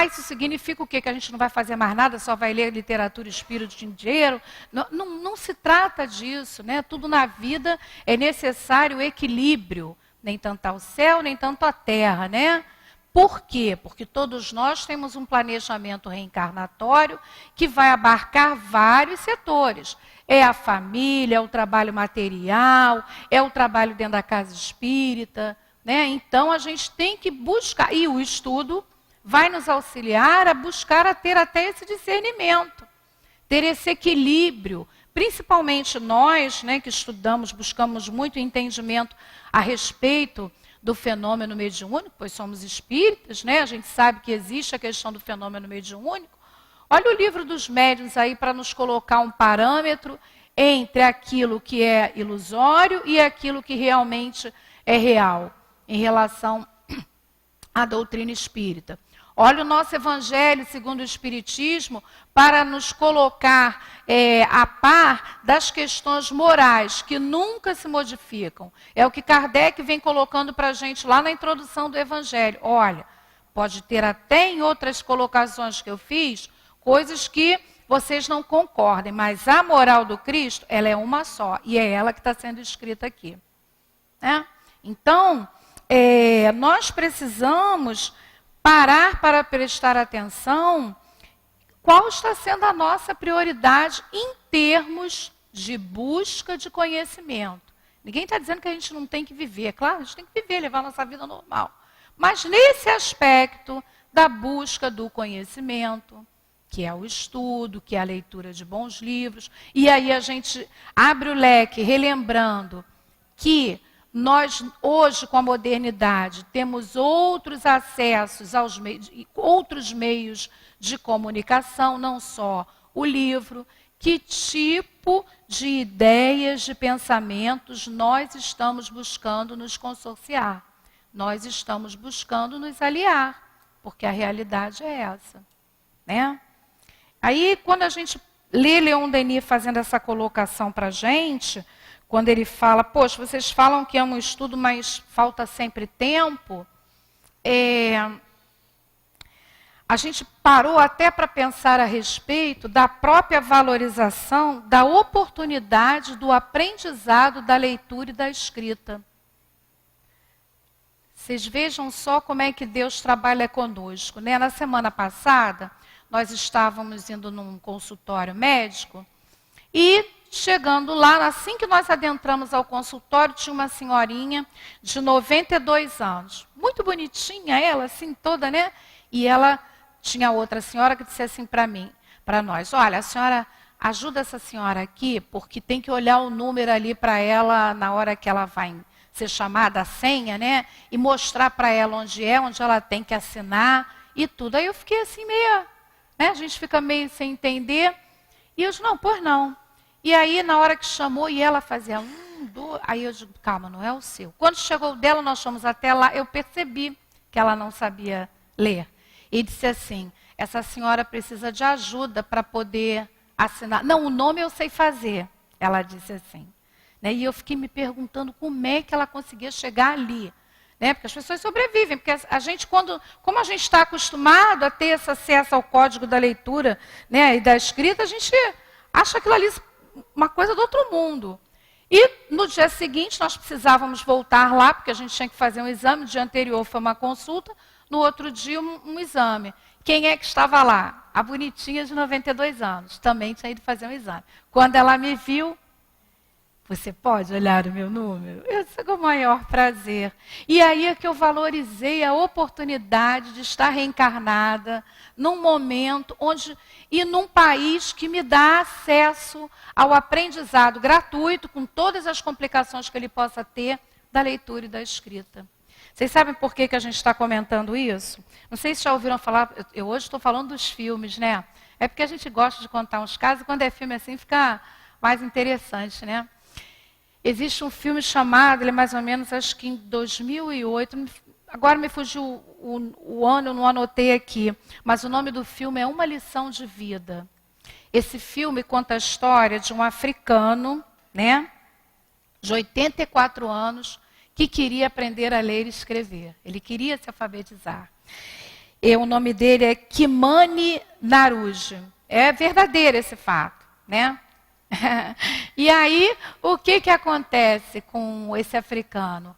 Isso significa o quê? Que a gente não vai fazer mais nada, só vai ler literatura, espírito, dinheiro? Não se trata disso, né? Tudo na vida é necessário equilíbrio. Nem tanto ao céu, nem tanto à terra, né? Por quê? Porque todos nós temos um planejamento reencarnatório que vai abarcar vários setores. É a família, é o trabalho material, é o trabalho dentro da casa espírita, né? Então a gente tem que buscar, e o estudo vai nos auxiliar a buscar a ter até esse discernimento, ter esse equilíbrio, principalmente nós, né, que estudamos, buscamos muito entendimento a respeito do fenômeno mediúnico, pois somos espíritas, né? A gente sabe que existe a questão do fenômeno mediúnico. Olha o livro dos médiuns aí para nos colocar um parâmetro entre aquilo que é ilusório e aquilo que realmente é real, em relação à doutrina espírita. Olha o nosso Evangelho segundo o Espiritismo para nos colocar a par das questões morais que nunca se modificam. É o que Kardec vem colocando para a gente lá na introdução do Evangelho. Olha, pode ter até em outras colocações que eu fiz, coisas que vocês não concordem, mas a moral do Cristo, ela é uma só, e é ela que está sendo escrita aqui. Né? Então, nós precisamos parar para prestar atenção qual está sendo a nossa prioridade em termos de busca de conhecimento. Ninguém está dizendo que a gente não tem que viver. É claro, a gente tem que viver, levar a nossa vida normal. Mas nesse aspecto da busca do conhecimento, que é o estudo, que é a leitura de bons livros, e aí a gente abre o leque, relembrando que nós, hoje, com a modernidade, temos outros acessos aos outros meios de comunicação, não só o livro. Que tipo de ideias, de pensamentos nós estamos buscando nos consorciar? Nós estamos buscando nos aliar, porque a realidade é essa. Né? Aí, quando a gente lê Leon Denis fazendo essa colocação para a gente, quando ele fala, poxa, vocês falam que é um estudo, mas falta sempre tempo. A gente parou até para pensar a respeito da própria valorização da oportunidade do aprendizado da leitura e da escrita. Vocês vejam só como é que Deus trabalha conosco. Né? Na semana passada, nós estávamos indo num consultório médico e chegando lá, assim que nós adentramos ao consultório, tinha uma senhorinha de 92 anos. Muito bonitinha ela, assim, toda, né? E ela tinha outra senhora que disse assim para nós, olha, a senhora ajuda essa senhora aqui, porque tem que olhar o número ali para ela na hora que ela vai ser chamada a senha, né? E mostrar para ela onde ela tem que assinar e tudo. Aí eu fiquei assim meio, né? A gente fica meio sem entender. E eu disse, não, pois não. E aí, na hora que chamou, e ela fazia aí eu digo, calma, não é o seu. Quando chegou o dela, nós fomos até lá, eu percebi que ela não sabia ler. E disse assim, essa senhora precisa de ajuda para poder assinar. Não, o nome eu sei fazer. ela disse assim. Né? E eu fiquei me perguntando como é que ela conseguia chegar ali. Né? Porque as pessoas sobrevivem, porque a gente, como a gente está acostumado a ter esse acesso ao código da leitura, né, e da escrita, a gente acha aquilo ali uma coisa do outro mundo. E no dia seguinte nós precisávamos voltar lá, porque a gente tinha que fazer um exame. No dia anterior foi uma consulta, no outro dia um exame. Quem é que estava lá? A bonitinha de 92 anos, também tinha ido fazer um exame. Quando ela me viu, você pode olhar o meu número? Eu disse com o maior prazer. E aí é que eu valorizei a oportunidade de estar reencarnada num momento e num país que me dá acesso ao aprendizado gratuito, com todas as complicações que ele possa ter, da leitura e da escrita. Vocês sabem por que a gente está comentando isso? Não sei se já ouviram falar, eu hoje estou falando dos filmes, né? É porque a gente gosta de contar uns casos, e quando é filme assim fica mais interessante, né? Existe um filme chamado, ele é mais ou menos, acho que em 2008, agora me fugiu o ano, eu não anotei aqui, mas o nome do filme é Uma Lição de Vida. Esse filme conta a história de um africano, né, de 84 anos, que queria aprender a ler e escrever. Ele queria se alfabetizar. E o nome dele é Kimani Naruji. É verdadeiro esse fato, né? E aí, o que acontece com esse africano?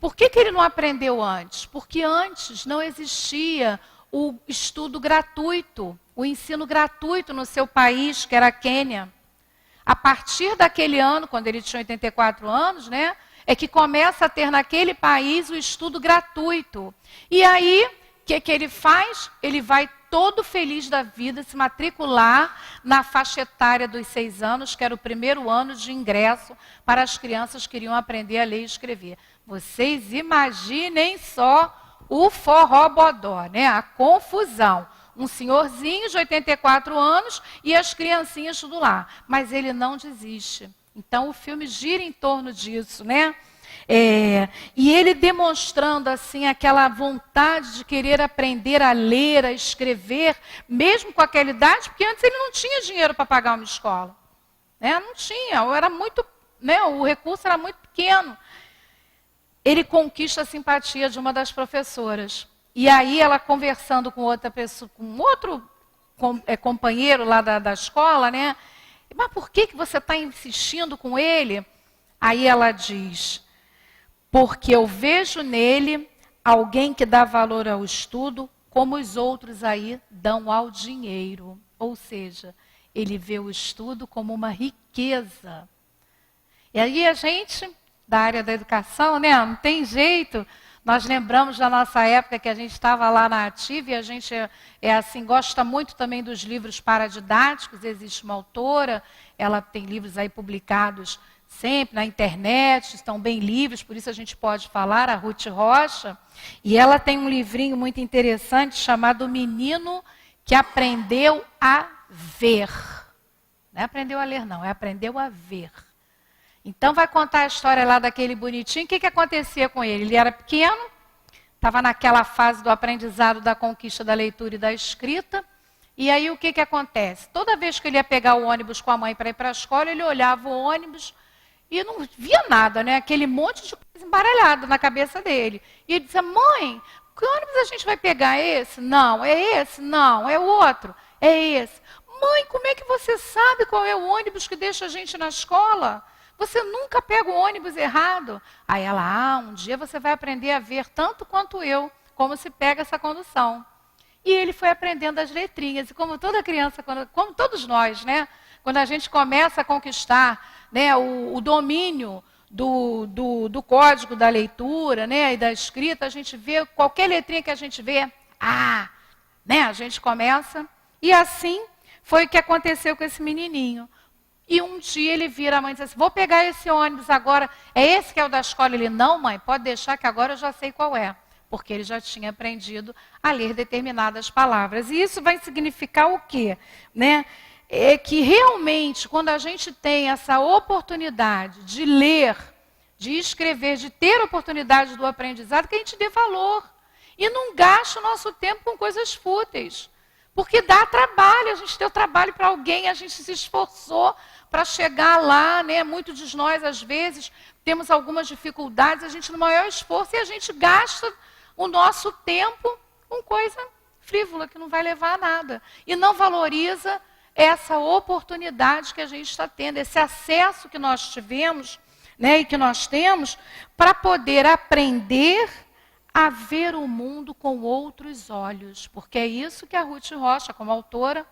Por que ele não aprendeu antes? Porque antes não existia o estudo gratuito, o ensino gratuito no seu país, que era a Quênia. A partir daquele ano, quando ele tinha 84 anos, né, é que começa a ter naquele país o estudo gratuito. E aí, o que ele faz? Ele vai todo feliz da vida se matricular na faixa etária dos 6 anos, que era o primeiro ano de ingresso para as crianças que queriam aprender a ler e escrever. Vocês imaginem só o forrobodó, né? A confusão. Um senhorzinho de 84 anos e as criancinhas tudo lá. Mas ele não desiste. Então o filme gira em torno disso, né? E ele demonstrando assim aquela vontade de querer aprender a ler, a escrever, mesmo com aquela idade, porque antes ele não tinha dinheiro para pagar uma escola. Né? Não tinha, era muito, né? O recurso era muito pequeno. Ele conquista a simpatia de uma das professoras. E aí ela conversando com outra pessoa, com outro companheiro lá da escola, né? Mas por que você está insistindo com ele? Aí ela diz: porque eu vejo nele alguém que dá valor ao estudo como os outros aí dão ao dinheiro. Ou seja, ele vê o estudo como uma riqueza. E aí a gente, da área da educação, né, não tem jeito. Nós lembramos da nossa época que a gente estava lá na Ativa e a gente assim, gosta muito também dos livros paradidáticos. Existe uma autora, ela tem livros aí publicados sempre na internet, estão bem livres, por isso a gente pode falar, a Ruth Rocha. E ela tem um livrinho muito interessante chamado O Menino que Aprendeu a Ver. Não é aprendeu a ler, não, é aprendeu a ver. Então vai contar a história lá daquele bonitinho. O que acontecia com ele? Ele era pequeno, estava naquela fase do aprendizado da conquista da leitura e da escrita. E aí o que acontece? Toda vez que ele ia pegar o ônibus com a mãe para ir para a escola, ele olhava o ônibus e não via nada, né? Aquele monte de coisa embaralhada na cabeça dele. E ele dizia: mãe, que ônibus a gente vai pegar? É esse? Não. É esse? Não. É o outro? É esse. Mãe, como é que você sabe qual é o ônibus que deixa a gente na escola? Você nunca pega o ônibus errado. Aí ela: um dia você vai aprender a ver tanto quanto eu, como se pega essa condução. E ele foi aprendendo as letrinhas. E como toda criança, como todos nós, né? Quando a gente começa a conquistar, né, o domínio do código da leitura, né, e da escrita, a gente vê, qualquer letrinha que a gente vê, né, a gente começa. E assim foi o que aconteceu com esse menininho. E um dia ele vira a mãe e diz assim: vou pegar esse ônibus agora, é esse que é o da escola? Ele: não, mãe, pode deixar que agora eu já sei qual é. Porque ele já tinha aprendido a ler determinadas palavras. E isso vai significar o quê? Né? É que realmente, quando a gente tem essa oportunidade de ler, de escrever, de ter a oportunidade do aprendizado, que a gente dê valor. E não gaste o nosso tempo com coisas fúteis. Porque dá trabalho, a gente deu trabalho para alguém, a gente se esforçou para chegar lá, né? Muitos de nós, às vezes, temos algumas dificuldades, a gente no maior esforço, e a gente gasta o nosso tempo com coisa frívola, que não vai levar a nada. E não valoriza essa oportunidade que a gente está tendo, esse acesso que nós tivemos, né, e que nós temos, para poder aprender a ver o mundo com outros olhos. Porque é isso que a Ruth Rocha, como autora,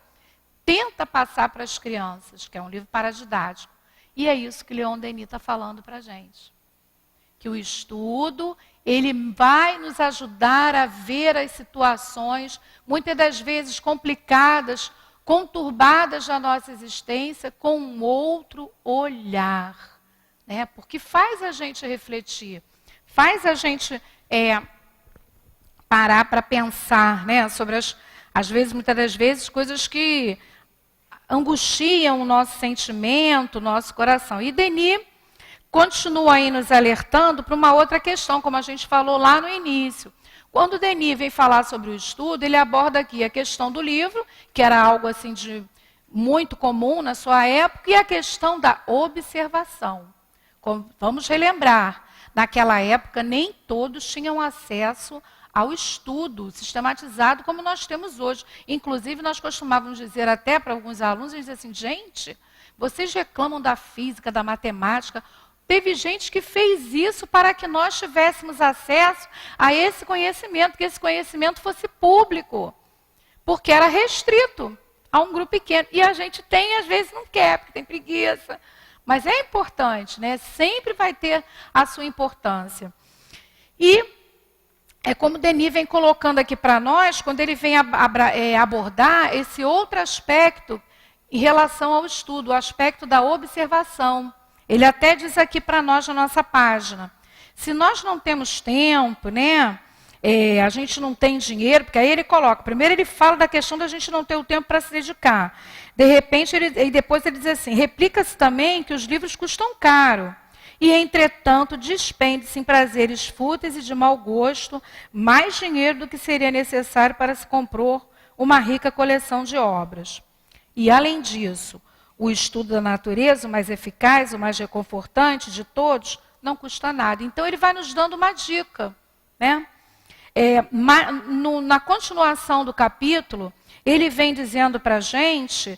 tenta passar para as crianças, que é um livro paradidático. E é isso que Leon Denis está falando para a gente. Que o estudo, ele vai nos ajudar a ver as situações, muitas das vezes complicadas, conturbadas da nossa existência, com um outro olhar. Né? Porque faz a gente refletir, faz a gente parar para pensar, né? Sobre às vezes, muitas das vezes, coisas que angustiam o nosso sentimento, o nosso coração. E Denis continua aí nos alertando para uma outra questão, como a gente falou lá no início. Quando Denis vem falar sobre o estudo, ele aborda aqui a questão do livro, que era algo assim de muito comum na sua época, e a questão da observação. Vamos relembrar, naquela época nem todos tinham acesso ao estudo sistematizado como nós temos hoje. Inclusive, nós costumávamos dizer até para alguns alunos, a gente dizia assim, gente, vocês reclamam da física, da matemática. Teve gente que fez isso para que nós tivéssemos acesso a esse conhecimento, que esse conhecimento fosse público, porque era restrito a um grupo pequeno. E a gente tem, às vezes não quer, porque tem preguiça. Mas é importante, né? Sempre vai ter a sua importância. E é como Denis vem colocando aqui para nós, quando ele vem abordar esse outro aspecto em relação ao estudo, o aspecto da observação. Ele até diz aqui para nós na nossa página, se nós não temos tempo, né, a gente não tem dinheiro, porque aí ele coloca, primeiro ele fala da questão da gente não ter o tempo para se dedicar. De repente, e depois ele diz assim, replica-se também que os livros custam caro. E, entretanto, despende-se em prazeres fúteis e de mau gosto mais dinheiro do que seria necessário para se compor uma rica coleção de obras. E, além disso, o estudo da natureza, o mais eficaz, o mais reconfortante de todos, não custa nada. Então, ele vai nos dando uma dica. Né? Na continuação do capítulo, ele vem dizendo para a gente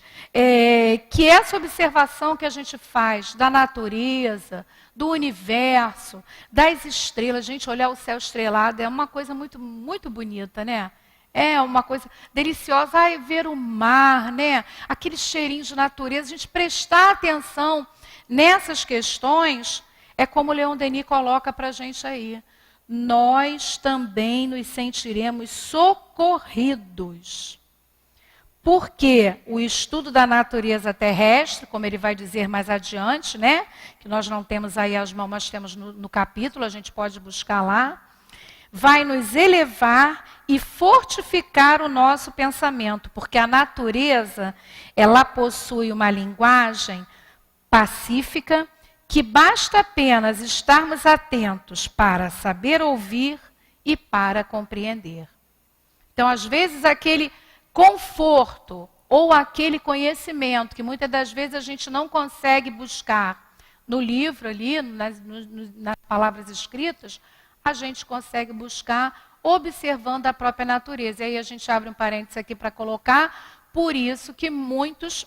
que essa observação que a gente faz da natureza, do universo, das estrelas, gente, olhar o céu estrelado é uma coisa muito, muito bonita, né? É uma coisa deliciosa. Ai, ver o mar, né? Aquele cheirinho de natureza, a gente prestar atenção nessas questões, é como o Leon Denis coloca para a gente aí. Nós também nos sentiremos socorridos. Porque o estudo da natureza terrestre, como ele vai dizer mais adiante, né? Que nós não temos aí as mãos, mas temos no capítulo, a gente pode buscar lá, vai nos elevar e fortificar o nosso pensamento, porque a natureza, ela possui uma linguagem pacífica, que basta apenas estarmos atentos para saber ouvir e para compreender. Então, às vezes, aquele conforto ou aquele conhecimento que muitas das vezes a gente não consegue buscar no livro ali, nas palavras escritas, a gente consegue buscar observando a própria natureza. E aí a gente abre um parênteses aqui para colocar, por isso que muitos,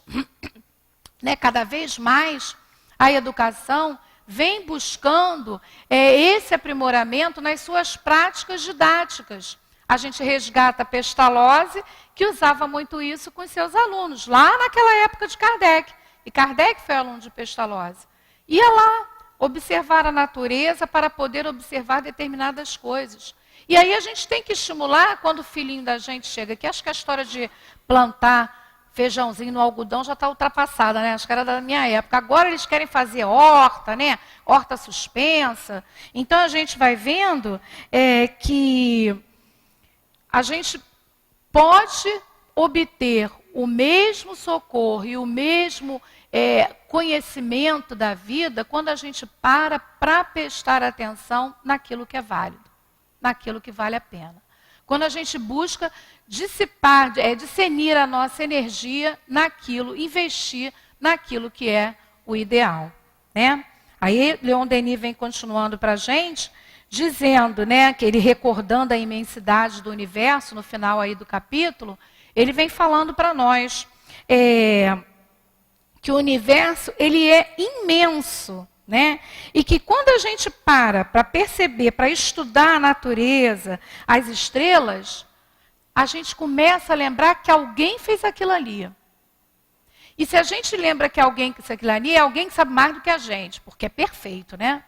né, cada vez mais, a educação vem buscando esse aprimoramento nas suas práticas didáticas. A gente resgata a Pestalozzi, que usava muito isso com seus alunos, lá naquela época de Kardec. E Kardec foi aluno de Pestalozzi. Ia lá observar a natureza para poder observar determinadas coisas. E aí a gente tem que estimular quando o filhinho da gente chega aqui. Acho que a história de plantar feijãozinho no algodão já está ultrapassada, né? Acho que era da minha época. Agora eles querem fazer horta, né? Horta suspensa. Então a gente vai vendo que a gente pode obter o mesmo socorro e o mesmo conhecimento da vida quando a gente para prestar atenção naquilo que é válido, naquilo que vale a pena. Quando a gente busca dissipar, discernir a nossa energia naquilo, investir naquilo que é o ideal, né? Aí Leon Denis vem continuando para a gente, dizendo, né, que ele recordando a imensidade do universo, no final aí do capítulo, ele vem falando para nós que o universo ele é imenso, né? E que quando a gente para perceber, para estudar a natureza, as estrelas, a gente começa a lembrar que alguém fez aquilo ali. E se a gente lembra que alguém que fez aquilo ali, é alguém que sabe mais do que a gente, porque é perfeito, né?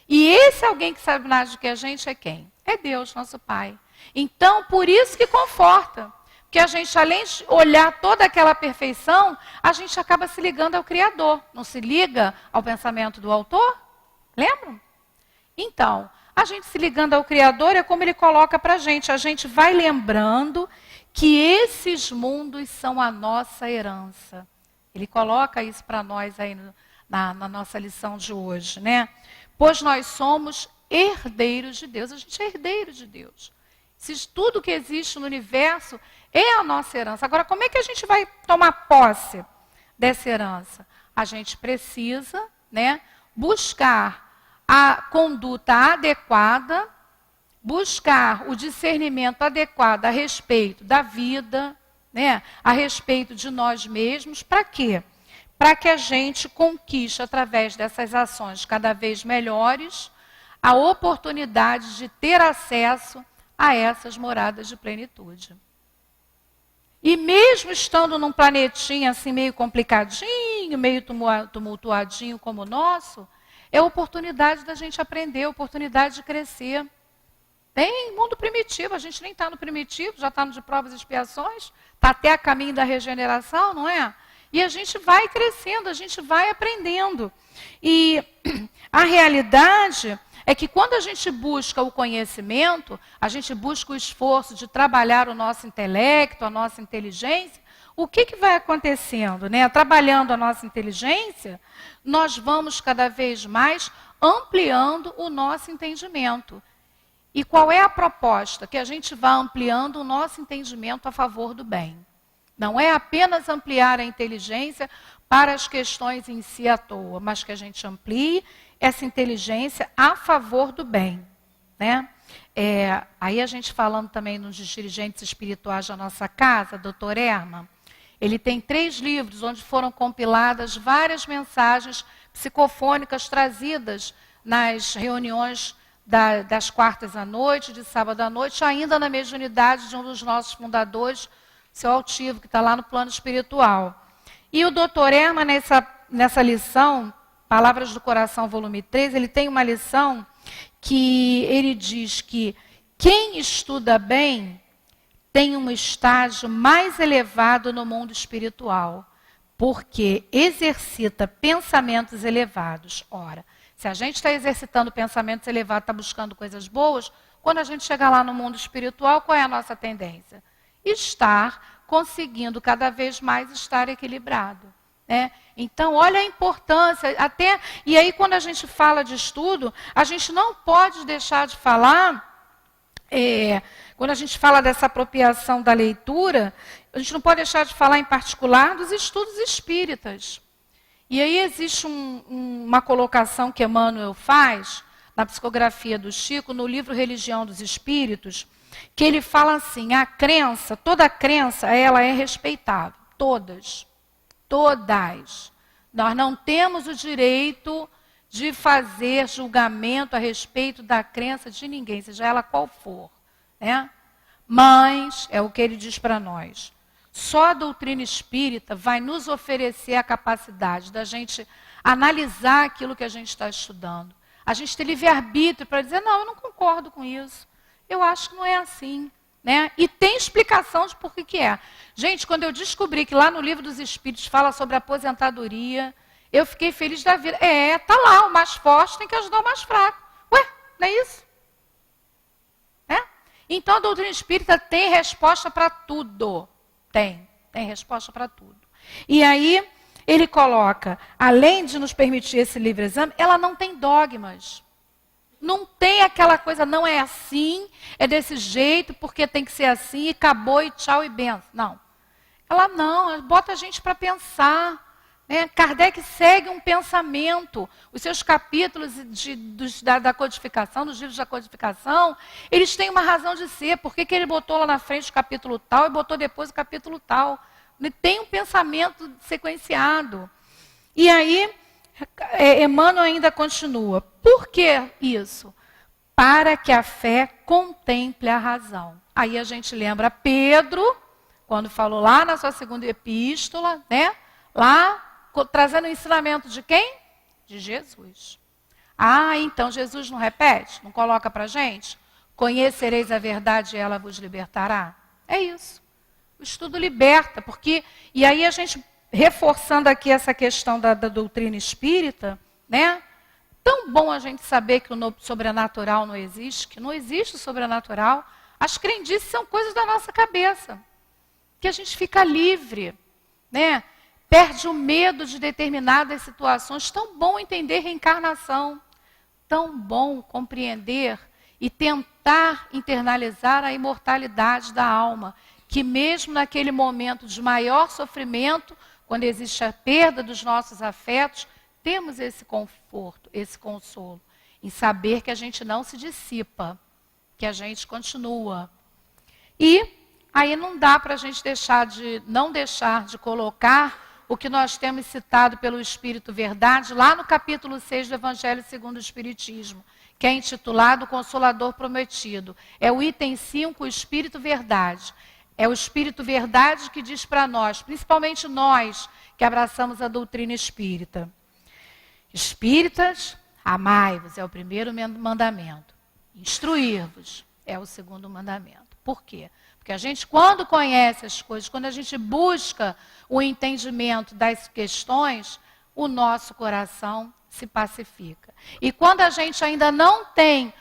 E esse alguém que sabe mais do que a gente é quem? É Deus, nosso Pai. Então, por isso que conforta. Porque a gente, além de olhar toda aquela perfeição, a gente acaba se ligando ao Criador. Não se liga ao pensamento do autor? Lembram? Então, a gente se ligando ao Criador é como ele coloca para a gente vai lembrando que esses mundos são a nossa herança. Ele coloca isso para nós aí na nossa lição de hoje, né? Pois nós somos herdeiros de Deus. A gente é herdeiro de Deus. Se tudo que existe no universo é a nossa herança. Agora, como é que a gente vai tomar posse dessa herança? A gente precisa, né, buscar a conduta adequada, buscar o discernimento adequado a respeito da vida, né, a respeito de nós mesmos. Para quê? Para que a gente conquiste, através dessas ações cada vez melhores, a oportunidade de ter acesso a essas moradas de plenitude. E mesmo estando num planetinha assim meio complicadinho, meio tumultuadinho como o nosso, é a oportunidade da gente aprender, a oportunidade de crescer. Tem mundo primitivo, a gente nem está no primitivo, já está no de provas e expiações, está até a caminho da regeneração, não é? E a gente vai crescendo, a gente vai aprendendo. E a realidade é que quando a gente busca o conhecimento, a gente busca o esforço de trabalhar o nosso intelecto, a nossa inteligência, o que vai acontecendo, né? Trabalhando a nossa inteligência, nós vamos cada vez mais ampliando o nosso entendimento. E qual é a proposta? Que a gente vá ampliando o nosso entendimento a favor do bem. Não é apenas ampliar a inteligência para as questões em si à toa, mas que a gente amplie essa inteligência a favor do bem, né? Aí a gente falando também dos dirigentes espirituais da nossa casa, Dr. Herman, ele tem 3 livros onde foram compiladas várias mensagens psicofônicas trazidas nas reuniões das quartas à noite, de sábado à noite, ainda na mediunidade de um dos nossos fundadores, seu Altivo, que está lá no plano espiritual. E o Dr. Herman, nessa lição, Palavras do Coração, volume 3, ele tem uma lição que ele diz que quem estuda bem tem um estágio mais elevado no mundo espiritual, porque exercita pensamentos elevados. Ora, se a gente está exercitando pensamentos elevados, está buscando coisas boas, quando a gente chegar lá no mundo espiritual, qual é a nossa tendência? Estar conseguindo cada vez mais estar equilibrado. Então, olha a importância, e aí quando a gente fala de estudo, a gente não pode deixar de falar, quando a gente fala dessa apropriação da leitura, a gente não pode deixar de falar em particular dos estudos espíritas. E aí existe uma colocação que Emmanuel faz, na psicografia do Chico, no livro Religião dos Espíritos, que ele fala assim, a crença, toda crença, ela é respeitável, todas. Nós não temos o direito de fazer julgamento a respeito da crença de ninguém, seja ela qual for, né? Mas, é o que ele diz para nós, só a doutrina espírita vai nos oferecer a capacidade da gente analisar aquilo que a gente está estudando. A gente tem livre-arbítrio para dizer, não, eu não concordo com isso, eu acho que não é assim. Né? E tem explicação de por que é. Gente, quando eu descobri que lá no Livro dos Espíritos fala sobre aposentadoria, eu fiquei feliz da vida. Tá lá, o mais forte tem que ajudar o mais fraco. Ué, não é isso? Então a doutrina espírita tem resposta para tudo. Tem resposta para tudo. E aí ele coloca, além de nos permitir esse livre exame, ela não tem dogmas. Não tem aquela coisa, não é assim, é desse jeito, porque tem que ser assim, e acabou, e tchau, e benção. Não. Ela bota a gente para pensar. Né? Kardec segue um pensamento. Os seus capítulos da codificação, dos livros da codificação, eles têm uma razão de ser. Por que ele botou lá na frente o capítulo tal e botou depois o capítulo tal? Tem um pensamento sequenciado. E aí, Emmanuel ainda continua. Por que isso? Para que a fé contemple a razão. Aí a gente lembra Pedro, quando falou lá na sua segunda epístola, né? Lá, trazendo o ensinamento de quem? De Jesus. Então Jesus não repete? Não coloca para a gente? Conhecereis a verdade e ela vos libertará? É isso. O estudo liberta, porque... E aí a gente, reforçando aqui essa questão da doutrina espírita, né? Tão bom a gente saber que o sobrenatural não existe, que não existe o sobrenatural. As crendices são coisas da nossa cabeça. Que a gente fica livre, né? Perde o medo de determinadas situações. Tão bom entender reencarnação. Tão bom compreender e tentar internalizar a imortalidade da alma. Que mesmo naquele momento de maior sofrimento, quando existe a perda dos nossos afetos, temos esse conforto, esse consolo, em saber que a gente não se dissipa, que a gente continua. E aí não dá para a gente não deixar de colocar o que nós temos citado pelo Espírito Verdade, lá no capítulo 6 do Evangelho segundo o Espiritismo, que é intitulado Consolador Prometido. É o item 5, o Espírito Verdade. É o Espírito Verdade que diz para nós, principalmente nós que abraçamos a doutrina espírita. Espíritas, amai-vos, é o primeiro mandamento. Instruir-vos é o segundo mandamento. Por quê? Porque a gente, quando conhece as coisas, quando a gente busca o entendimento das questões, o nosso coração se pacifica. E quando a gente ainda não tem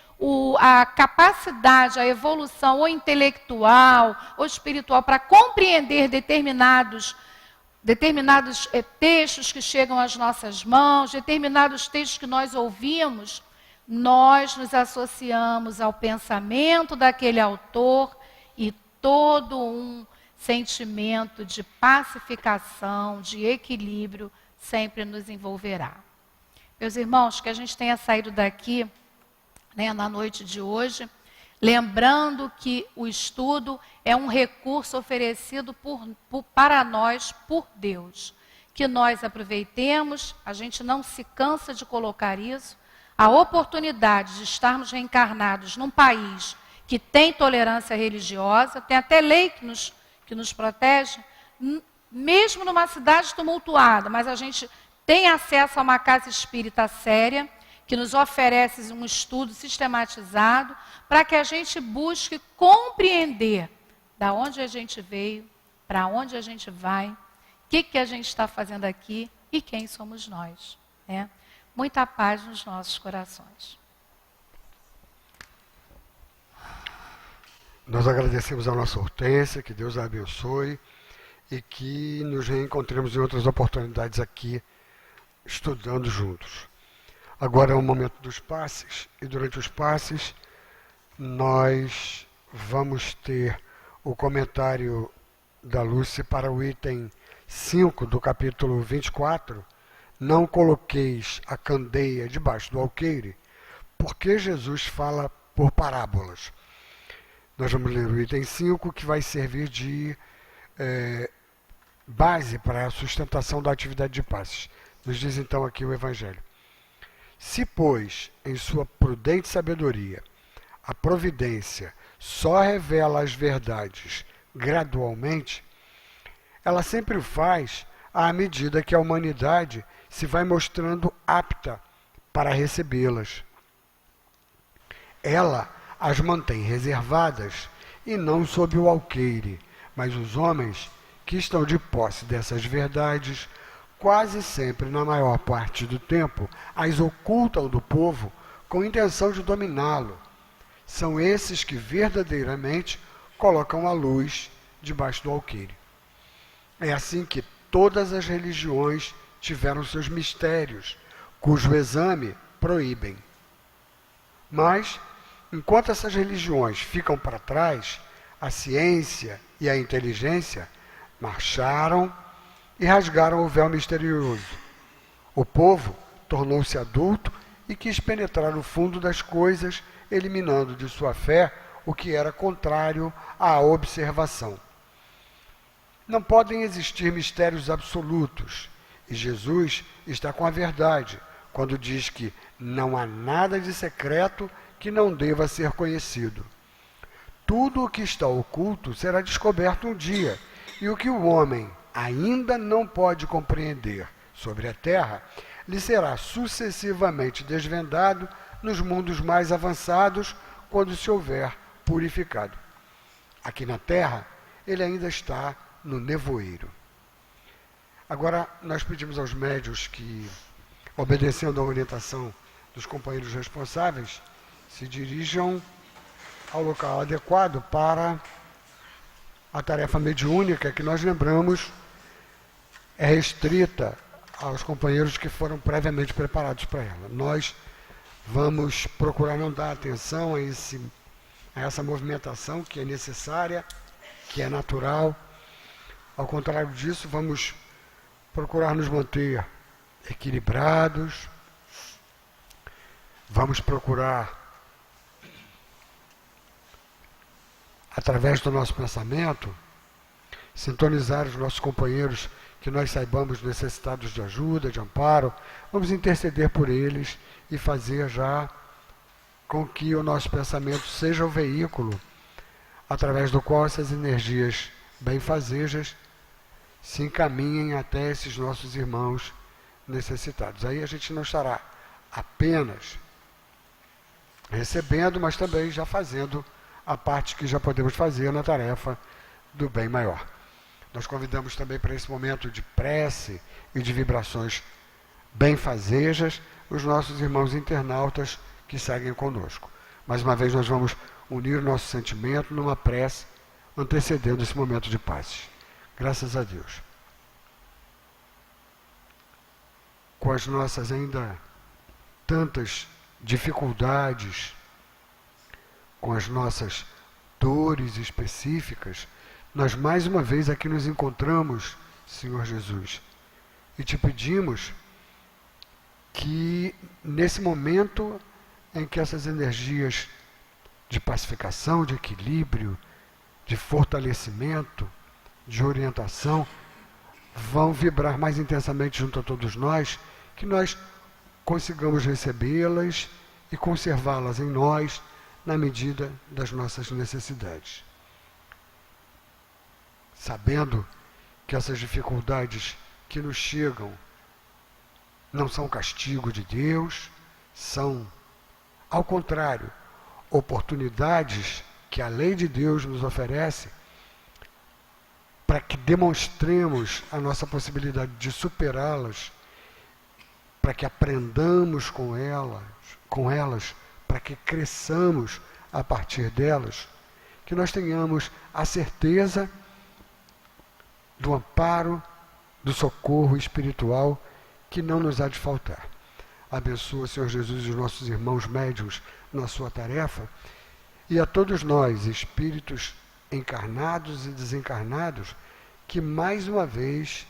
a capacidade, a evolução ou intelectual ou espiritual para compreender determinados textos que chegam às nossas mãos, determinados textos que nós ouvimos, nós nos associamos ao pensamento daquele autor e todo um sentimento de pacificação, de equilíbrio sempre nos envolverá. Meus irmãos, que a gente tenha saído daqui, né, na noite de hoje, lembrando que o estudo é um recurso oferecido para nós por Deus. Que nós aproveitemos, a gente não se cansa de colocar isso, a oportunidade de estarmos reencarnados num país que tem tolerância religiosa, tem até lei que nos protege, mesmo numa cidade tumultuada, mas a gente tem acesso a uma casa espírita séria, que nos oferece um estudo sistematizado, para que a gente busque compreender da onde a gente veio, para onde a gente vai, o que a gente está fazendo aqui e quem somos nós. Né? Muita paz nos nossos corações. Nós agradecemos a nossa Hortência, que Deus a abençoe e que nos reencontremos em outras oportunidades aqui, estudando juntos. Agora é o momento dos passes, e durante os passes nós vamos ter o comentário da Lúcia para o item 5 do capítulo 24. Não coloqueis a candeia debaixo do alqueire, porque Jesus fala por parábolas. Nós vamos ler o item 5, que vai servir de base para a sustentação da atividade de passes. Nos diz então aqui o Evangelho. Se, pois, em sua prudente sabedoria, a providência só revela as verdades gradualmente, ela sempre o faz à medida que a humanidade se vai mostrando apta para recebê-las. Ela as mantém reservadas e não sob o alqueire, mas os homens que estão de posse dessas verdades quase sempre, na maior parte do tempo, as ocultam do povo com intenção de dominá-lo. São esses que verdadeiramente colocam a luz debaixo do alqueire. É assim que todas as religiões tiveram seus mistérios, cujo exame proíbem. Mas, enquanto essas religiões ficam para trás, a ciência e a inteligência marcharam e rasgaram o véu misterioso. O povo tornou-se adulto e quis penetrar no fundo das coisas, eliminando de sua fé o que era contrário à observação. Não podem existir mistérios absolutos, e Jesus está com a verdade quando diz que não há nada de secreto que não deva ser conhecido. Tudo o que está oculto será descoberto um dia, e o que o homem ainda não pode compreender sobre a terra, lhe será sucessivamente desvendado nos mundos mais avançados, quando se houver purificado. Aqui na terra, ele ainda está no nevoeiro. Agora, nós pedimos aos médiuns que, obedecendo à orientação dos companheiros responsáveis, se dirijam ao local adequado para a tarefa mediúnica, que nós lembramos é restrita aos companheiros que foram previamente preparados para ela. Nós vamos procurar não dar atenção a essa movimentação que é necessária, que é natural. Ao contrário disso, vamos procurar nos manter equilibrados, vamos procurar, através do nosso pensamento, sintonizar os nossos companheiros que nós saibamos necessitados de ajuda, de amparo. Vamos interceder por eles e fazer já com que o nosso pensamento seja o veículo através do qual essas energias benfazejas se encaminhem até esses nossos irmãos necessitados. Aí a gente não estará apenas recebendo, mas também já fazendo a parte que já podemos fazer na tarefa do bem maior. Nós convidamos também para esse momento de prece e de vibrações benfazejas os nossos irmãos internautas que seguem conosco. Mais uma vez nós vamos unir o nosso sentimento numa prece antecedendo esse momento de paz. Graças a Deus. Com as nossas ainda tantas dificuldades, com as nossas dores específicas, nós mais uma vez aqui nos encontramos, Senhor Jesus, e te pedimos que nesse momento em que essas energias de pacificação, de equilíbrio, de fortalecimento, de orientação, vão vibrar mais intensamente junto a todos nós, que nós consigamos recebê-las e conservá-las em nós na medida das nossas necessidades. Sabendo que essas dificuldades que nos chegam não são castigo de Deus, são, ao contrário, oportunidades que a lei de Deus nos oferece para que demonstremos a nossa possibilidade de superá-las, para que aprendamos com elas, para que cresçamos a partir delas, que nós tenhamos a certeza do amparo, do socorro espiritual que não nos há de faltar. Abençoa, Senhor Jesus, os nossos irmãos médiuns na sua tarefa, e a todos nós, espíritos encarnados e desencarnados, que mais uma vez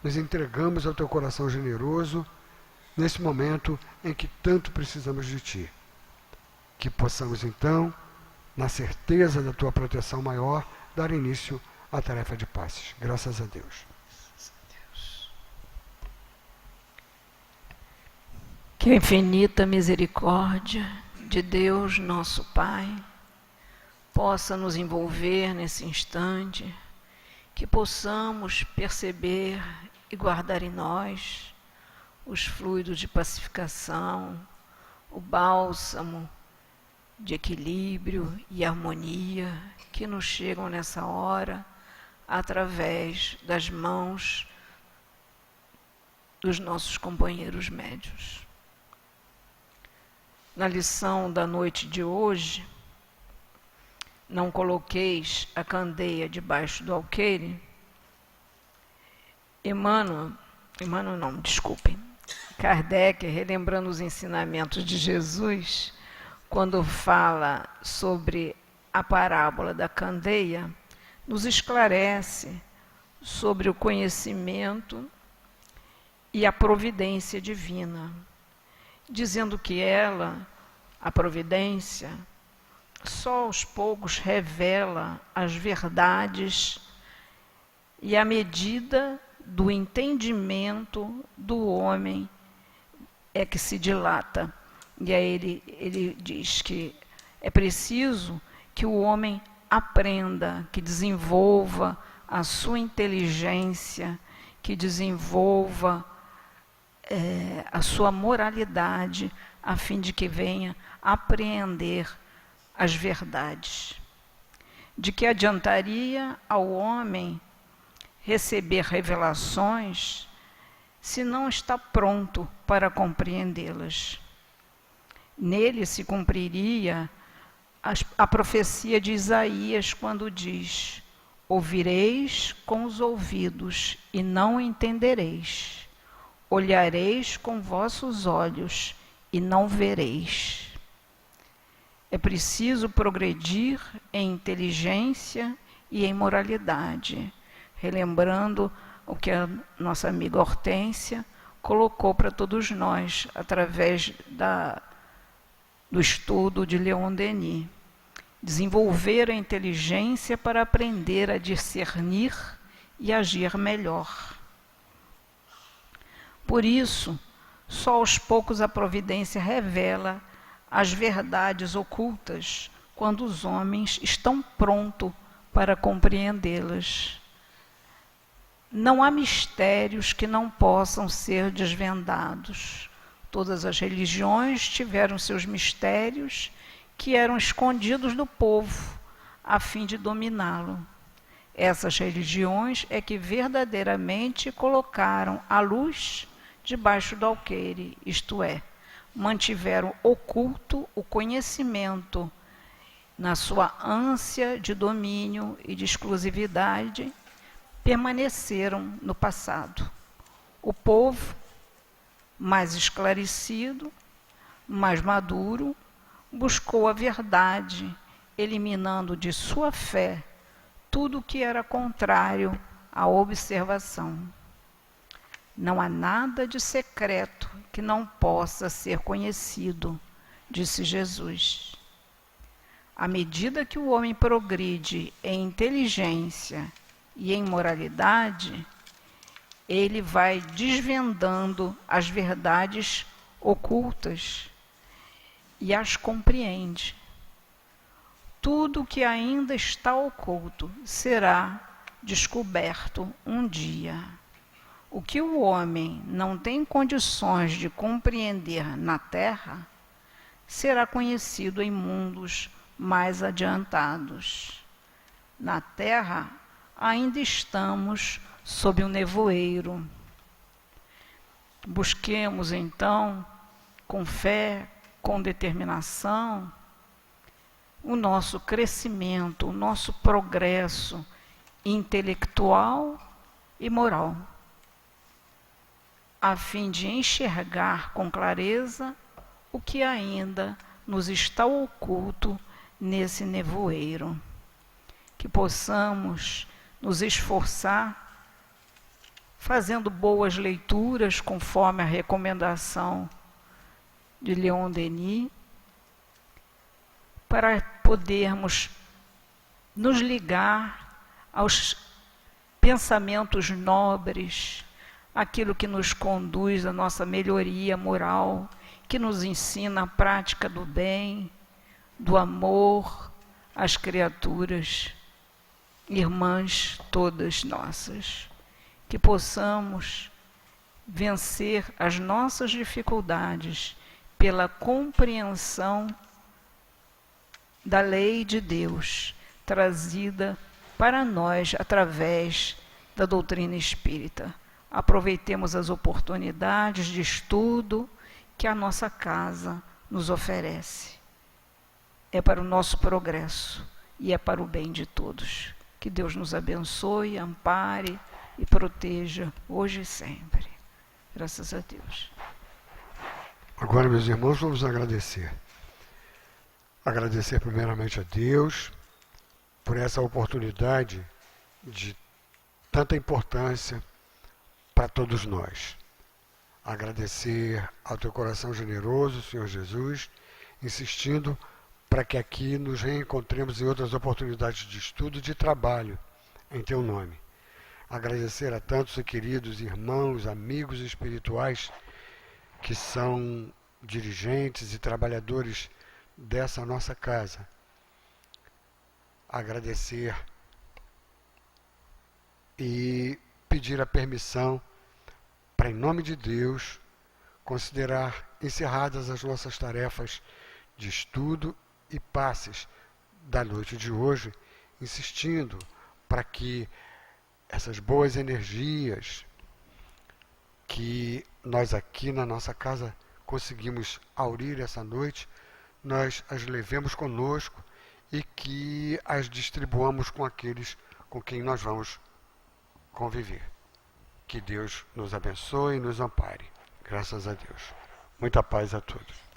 nos entregamos ao teu coração generoso nesse momento em que tanto precisamos de ti. Que possamos então, na certeza da tua proteção maior, dar início à tarefa de passes. Graças a Deus. Que a infinita misericórdia de Deus, nosso Pai, possa nos envolver nesse instante, que possamos perceber e guardar em nós os fluidos de pacificação, o bálsamo de equilíbrio e harmonia que nos chegam nessa hora através das mãos dos nossos companheiros médiuns. Na lição da noite de hoje, não coloqueis a candeia debaixo do alqueire. Kardec, relembrando os ensinamentos de Jesus, quando fala sobre a parábola da candeia, nos esclarece sobre o conhecimento e a providência divina, dizendo que ela, a providência, só aos poucos revela as verdades e a medida do entendimento do homem é que se dilata. E aí ele diz que é preciso que o homem aprenda, que desenvolva a sua inteligência, que desenvolva a sua moralidade, a fim de que venha apreender as verdades. De que adiantaria ao homem receber revelações se não está pronto para compreendê-las? Nele se cumpriria a profecia de Isaías, quando diz: ouvireis com os ouvidos e não entendereis, olhareis com vossos olhos e não vereis. É preciso progredir em inteligência e em moralidade, relembrando o que a nossa amiga Hortência colocou para todos nós, através do estudo de Leon Denis. Desenvolver a inteligência para aprender a discernir e agir melhor. Por isso, só aos poucos a providência revela as verdades ocultas, quando os homens estão prontos para compreendê-las. Não há mistérios que não possam ser desvendados. Todas as religiões tiveram seus mistérios que eram escondidos do povo, a fim de dominá-lo. Essas religiões é que verdadeiramente colocaram a luz debaixo do alqueire, isto é, mantiveram oculto o conhecimento na sua ânsia de domínio e de exclusividade, permaneceram no passado. O povo, mais esclarecido, mais maduro, buscou a verdade, eliminando de sua fé tudo o que era contrário à observação. Não há nada de secreto que não possa ser conhecido, disse Jesus. À medida que o homem progride em inteligência e em moralidade, ele vai desvendando as verdades ocultas e as compreende. Tudo que ainda está oculto será descoberto um dia. O que o homem não tem condições de compreender na Terra, será conhecido em mundos mais adiantados. Na Terra, ainda estamos sob o nevoeiro. Busquemos, então, com fé, com determinação, o nosso crescimento, o nosso progresso intelectual e moral, a fim de enxergar com clareza o que ainda nos está oculto nesse nevoeiro. Que possamos nos esforçar, fazendo boas leituras, conforme a recomendação de Leon Denis, para podermos nos ligar aos pensamentos nobres, aquilo que nos conduz à nossa melhoria moral, que nos ensina a prática do bem, do amor às criaturas, irmãs todas nossas. Que possamos vencer as nossas dificuldades pela compreensão da lei de Deus, trazida para nós através da doutrina espírita. Aproveitemos as oportunidades de estudo que a nossa casa nos oferece. É para o nosso progresso e é para o bem de todos. Que Deus nos abençoe, ampare e proteja hoje e sempre. Graças a Deus. Agora, meus irmãos, vamos agradecer Agradecer primeiramente a Deus por essa oportunidade de tanta importância para todos nós. Agradecer ao teu coração generoso, Senhor Jesus, insistindo para que aqui nos reencontremos em outras oportunidades de estudo e de trabalho em teu nome. Agradecer a tantos e queridos irmãos, amigos espirituais que são dirigentes e trabalhadores dessa nossa casa. Agradecer e pedir a permissão para, em nome de Deus, considerar encerradas as nossas tarefas de estudo e passes da noite de hoje, insistindo para que essas boas energias que nós aqui na nossa casa conseguimos aurir essa noite, nós as levemos conosco e que as distribuamos com aqueles com quem nós vamos conviver. Que Deus nos abençoe e nos ampare. Graças a Deus. Muita paz a todos.